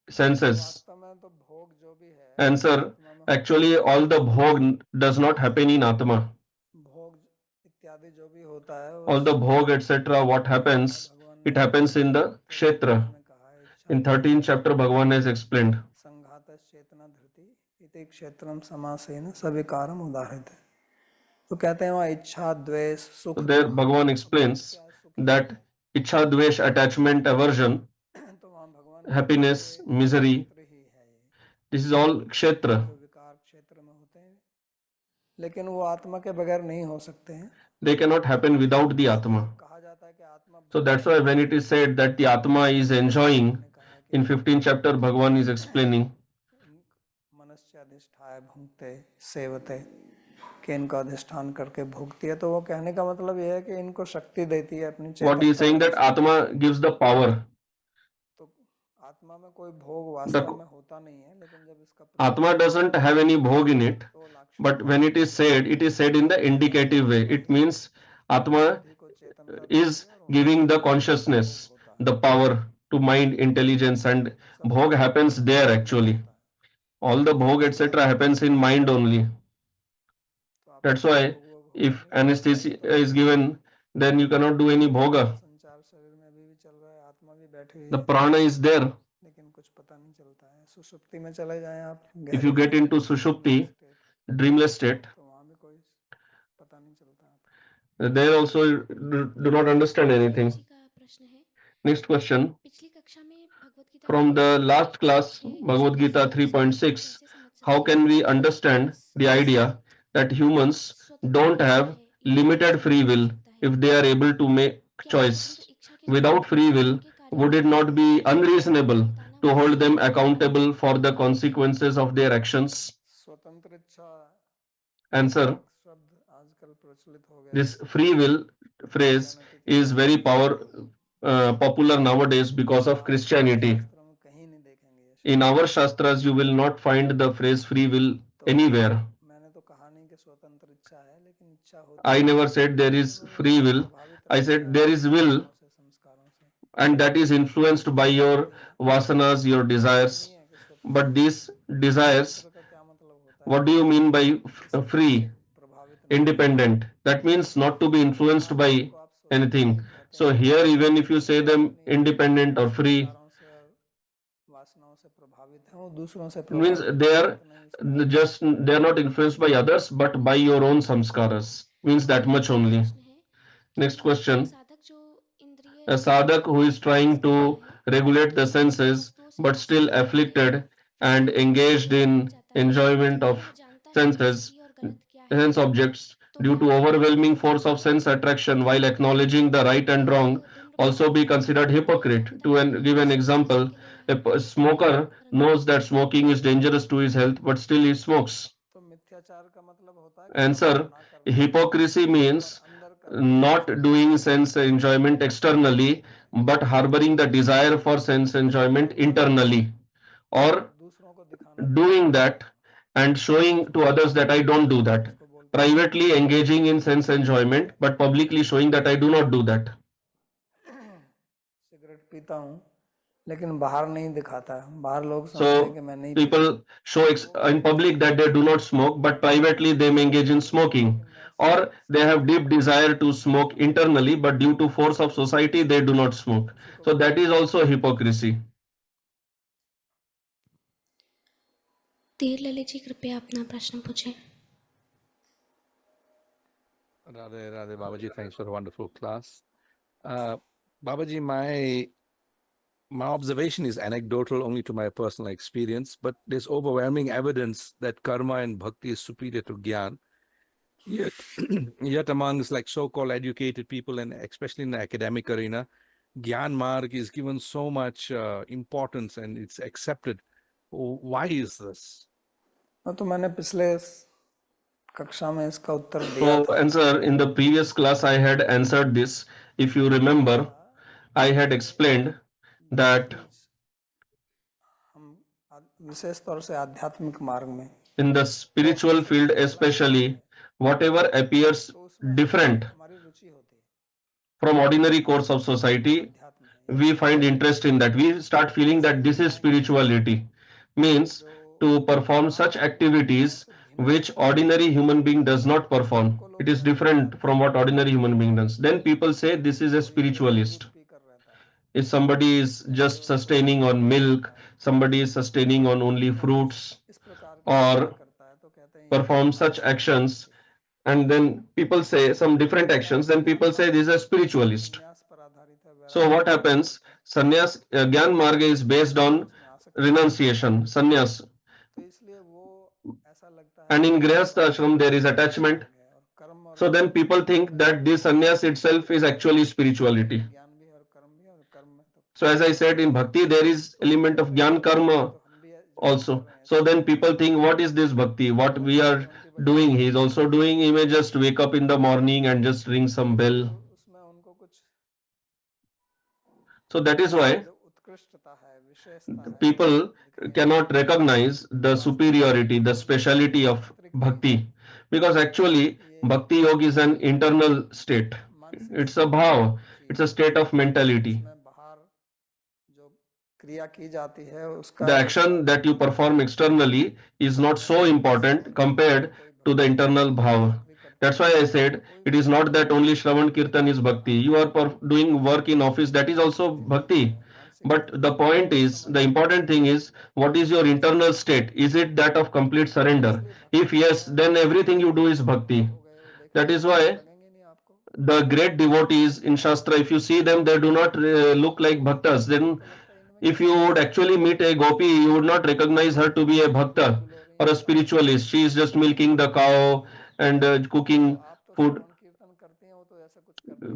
senses?
वास्तव में तो भोग जो भी है,
Answer, actually all the bhog does not happen in Atma.
भोग इत्यादि जो भी होता है,
All the bhog etc. what happens, it happens in the kshetra. In 13th chapter Bhagavan has explained.
संघात चेतना धृति इति क्षेत्रम समासेन सविकारम उदाहृत है। तो कहते हैं वहाँ इच्छा द्वेष सुख,
So there Bhagavan explains that ichha, dvesh, attachment, aversion,
तो वहाँ भगवान
happiness, misery,
क्षेत्र ही है ये,
this is all kshetra.
जो विकार क्षेत्र में होते हैं, लेकिन वो आत्मा के बगैर नहीं हो सकते हैं।
They cannot happen without the Atma.
कहा जाता है कि आत्मा
So that's why when it is said that the Atma is enjoying, in 15th chapter Bhagavan is explaining
मनस्य अधिष्ठाय भुंक्ते सेवते, कि इनको अधिष्ठान करके भोगती है। तो वो कहने का मतलब ये है कि इनको शक्ति देती है अपनी
what he is saying, that Atma gives the power.
तो आत्मा में कोई भोग वास्तव में होता नहीं है, लेकिन जब इसका
Atma doesn't have any bhog in it, but when it is said in the indicative way. It means Atma is giving the consciousness, the power to mind, intelligence, and bhog happens there actually. All the bhog etc. happens in mind only. That's why if anesthesia is given, then you cannot do any bhoga.
संचार शरीर में अभी भी चल रहा है, आत्मा भी बैठी हुई
The
है,
prana is there.
लेकिन कुछ पता नहीं चलता है। सुषुप्ति में चले जाएं आप,
If you get into sushupti, dreamless state,
तो वहाँ भी कोई पता नहीं चलता।
there also you do not understand anything.
जी का प्रश्न है,
Next question,
पिछली कक्षा में Bhagavad Gita
from the last class, Bhagavad Gita 3.6, how can we understand the idea that humans don't have limited free will if they are able to make choice? Without free will, would it not be unreasonable to hold them accountable for the consequences of their actions?
स्वतंत्र इच्छा
Answer,
शब्द आजकल प्रचलित हो गया
this free will phrase is very popular nowadays because of Christianity.
शास्त्रों में कहीं नहीं देखेंगे ये।
In our Shastras, you will not find the phrase free will anywhere.
मैंने तो कहा नहीं कि
I never said there is free will. I said there is will, and that is influenced by your vasanas, your desires. But these desires, what do you mean by free, independent? That means not to be influenced by anything. So here, even if you say them independent or free, it means they are not influenced by others, but by your own samskaras. Means that much only. Next question. A sadhak who is trying to regulate the senses but still afflicted and engaged in enjoyment of senses, sense objects due to overwhelming force of sense attraction while acknowledging the right and wrong also be considered hypocrite. To give an example, a smoker knows that smoking is dangerous to his health but still he smokes. Answer: hypocrisy means not doing sense enjoyment externally but harboring the desire for sense enjoyment internally, or doing that and showing to others that I don't do that, privately engaging in sense enjoyment but publicly showing that I do not do that.
Cigarette पीता हूँ लेकिन बाहर नहीं दिखाता, बाहर लोग समझते हैं कि
So
मैं नहीं
people show in public that they do not smoke, but privately they may engage in smoking, or they have deep desire to smoke internally, but due to force of society they do not smoke. So that is also hypocrisy.
तीर ललित जी कृपया अपना प्रश्न पूछें.
Radhe, Radhe, Babaji, thanks for a wonderful class. Babaji, my observation is anecdotal only to my personal experience, but there's overwhelming evidence that karma and bhakti is superior to gyan. Yet amongst like so-called educated people, and especially in the academic arena, gyan marg is given so much importance and it's accepted. Why is this?
तो मैंने पिछले कक्षा में इसका उत्तर दिया
So
था.
answer, in the previous class I had answered this. If you remember, I had explained that
हम विशेष तौर से आध्यात्मिक मार्ग में
in the spiritual field especially, whatever appears different
हमारी रुचि होती है,
from ordinary course of society, we find interest in that. We start feeling that this is spirituality. Means to perform such activities which ordinary human being does not perform. It is different from what ordinary human being does. Then people say this is a spiritualist. If somebody is just sustaining on milk, somebody is sustaining on only fruits, or perform such actions, and then people say some different actions, then people say this is a spiritualist. So what happens? Sannyas, Gyan Marga is based on renunciation, sannyas. And in Grihastha ashram there is attachment. So then people think that this sannyas itself is actually spirituality. So as I said, in bhakti there is element of Gyan Karma also. So then people think, what is this bhakti? What we are doing, he is also doing. He may just wake up in the morning and just ring some bell. So that is why people cannot recognize the superiority, the speciality of bhakti, because actually bhakti yoga is an internal state. It's a bhav, it's a state of mentality. The action that you perform externally is not so important compared to the internal bhava. That's why I said it is not that only Shravan Kirtan is bhakti. You are doing work in office, that is also bhakti. But the point is, the important thing is, what is your internal state? Is it that of complete surrender? If yes, then everything you do is bhakti. That is why the great devotees in Shastra, if you see them, they do not look like bhaktas. Then if you would actually meet a gopi, you would not recognize her to be a bhakta or a spiritualist. She is just milking the cow and cooking food.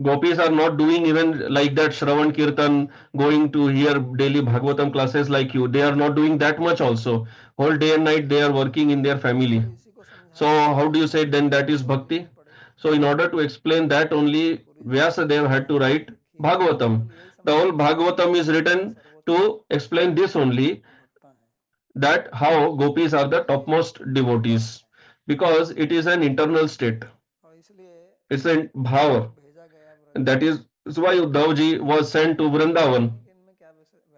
Gopis are not doing even like that Shravan Kirtan, going to hear daily Bhagavatam classes like you. They are not doing that much also. Whole day and night they are working in their family. So how do you say then that is bhakti? So in order to explain that only, Vyasadeva had to write Bhagavatam. The whole Bhagavatam is written to explain this only, that how gopis are the topmost devotees, because it is an internal state. It's a bhava. That is why Uddhavji was sent to Vrindavan.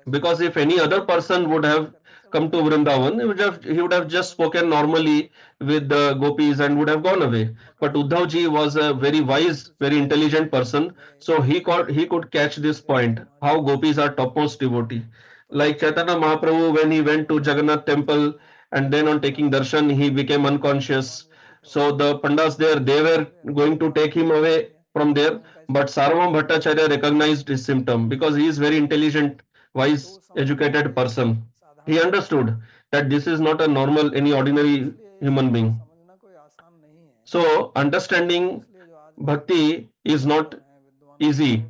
Because if any other person would have come to Vrindavan, he would have just spoken normally with the gopis and would have gone away. But Uddhavji was a very wise, very intelligent person, so he could catch this point, how gopis are topmost devotee. Like Chaitanya Mahaprabhu, when he went to Jagannath temple and then on taking darshan, he became unconscious. So the pandas there, they were going to take him away from there, but Sarvam Bhattacharya recognized his symptom because he is very intelligent, wise, educated person. He understood that this is not a normal, any ordinary human being. So understanding bhakti is not easy.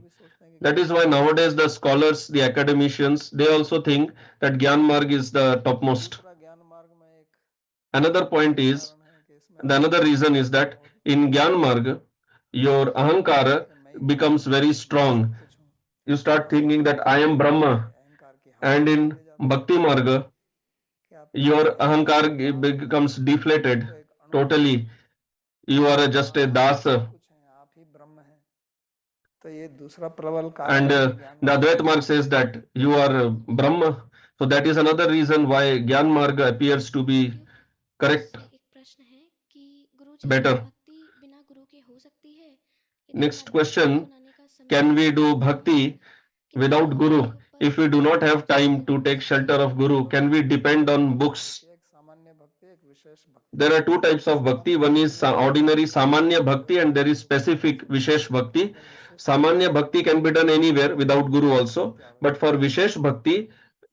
That is why nowadays the scholars, the academicians, they also think that Gyan Marg is the topmost. Another point is, the another reason is that in Gyan Marg, your ahankara becomes very strong. You start thinking that I am Brahma. And in Bhakti Marga, your ahankar becomes deflated totally. You are just a dasa. And the Advaita Marg says that you are Brahma. So that is another reason why Gyan Marga appears to be correct, better. Next question, can we do bhakti without Guru? If we do not have time to take shelter of Guru, can we depend on books? There are two types of bhakti. One is ordinary Samanya Bhakti and there is specific Vishesh Bhakti. Samanya Bhakti can be done anywhere without Guru also. But for Vishesh Bhakti,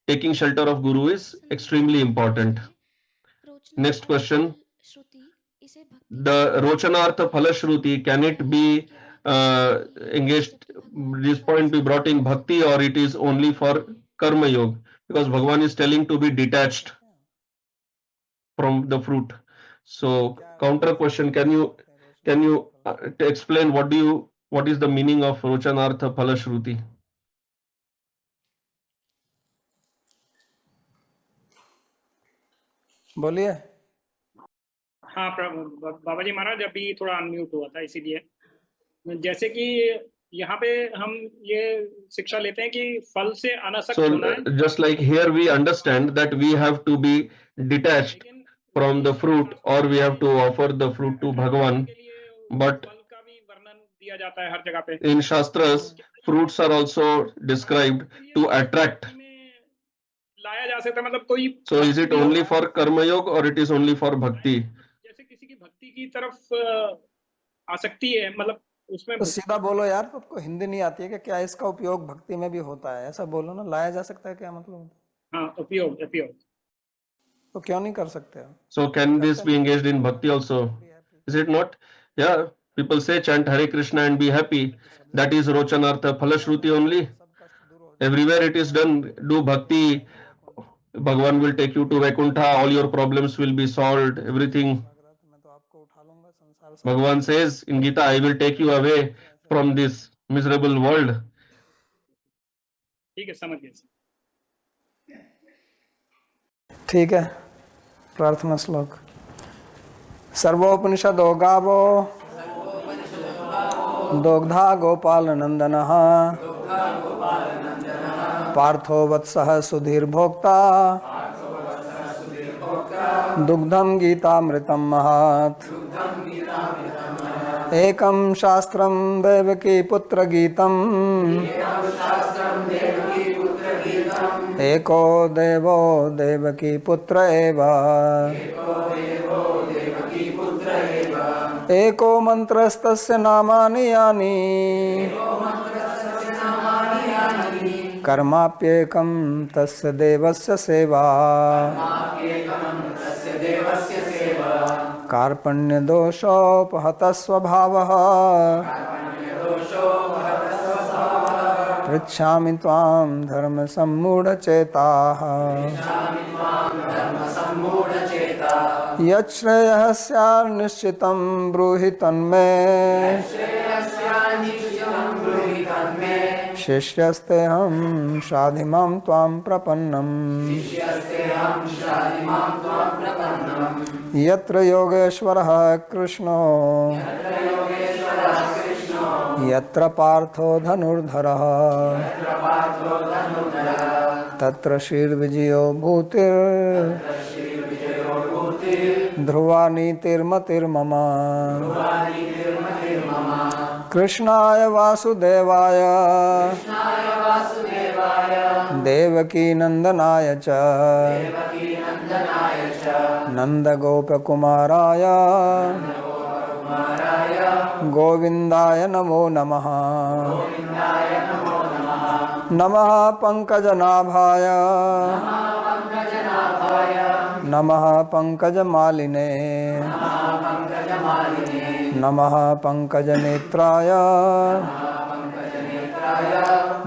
taking shelter of Guru is extremely important. Next question. The Rochanartha Phalashruti, can it be engaged, this point be brought in bhakti or it is only for karma yoga? Because Bhagavan is telling to be detached from the fruit. So counter question, can you explain what is the meaning of Rochanartha Phalashruti?
बोलिए।
हाँ बाबा जी महाराज अभी थोड़ा unmute हुआ था इसीलिए। जैसे कि यहाँ पे हम ये शिक्षा लेते हैं कि फल से अनासक्त होना है।
So just like here we understand that we have to be detached from the fruit or we have to offer the fruit to Bhagavan. But in Shastras, fruits are also described to attract. So is it only for Karma Yoga or it is only for Bhakti?
तो सीधा बोलो यार, तुमको हिंदी नहीं आती है कि क्या इसका उपयोग भक्ति में भी होता है? ऐसा बोलो ना, लाया जा सकता है क्या मतलब?
हाँ, उपयोग
तो क्यों नहीं कर सकते?
So can this be engaged in bhakti also? Is it not? Yeah, people say chant Hare Krishna and be happy. That is Rochanartha Phalashruti only. Everywhere it is done. Do bhakti, Bhagavan will take you to Vaikuntha, all your problems will be solved, everything. Bhagavan says in Gita, I will take you away from this miserable world.
ठीक है, समझ गए।
ठीक है, प्रार्थना श्लोक। सर्वोपनिषदो गावो दोग्धा गोपाल नंदनः पार्थो वत्सः सुधीर भोक्ता दुग्धम गीतामृतम महत् एकं शास्त्रं देवकी पुत्र गीतम् एको देवो देवकी पुत्र एव एको मंत्रस्तस्य नामानि यानि कर्माप्येकं तस्य देवस्य सेवा कार्पण्यदोषोपहतः स्वभावः पृच्छामि त्वां धर्म सम्मूढचेताः यच्छ्रेयः स्यान्निश्चितं ब्रूहि तन्मे शिष्यस्तेऽहं शाधिमां त्वां प्रपन्नम् यत्र योगेश्वरः कृष्णो यत्र पार्थो धनुर्धरः तत्र श्रीर्विजयो भूतिर् ध्रुवा नीतिर्मतिर्मम कृष्णाय वासुदेवाय देवकी नंदनाय च नंदगोपकुमाराय गोविंदाय नमो नमः। नमः पंकजनाभाय नमः पंकजमालिने नमः पंकजनेत्राय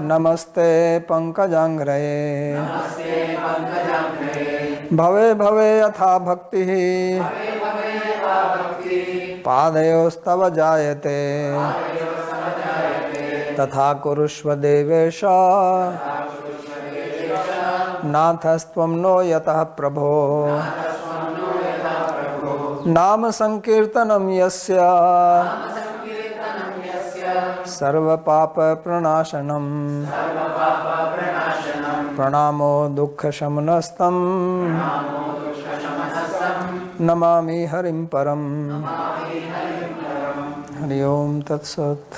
नमस्ते पंकजांघ्रये। भवे भवे यथा भक्तिः पादयोस्तव जायते तथा कुरुष्व देवेश नाथस्त्वं नो यतः प्रभो। नाम संकीर्तनं यस्य सर्वपाप प्रणाशनम् प्रणामो दुःखशमनस्तं नमामि हरिं परम्। हरि ओम तत्सत्।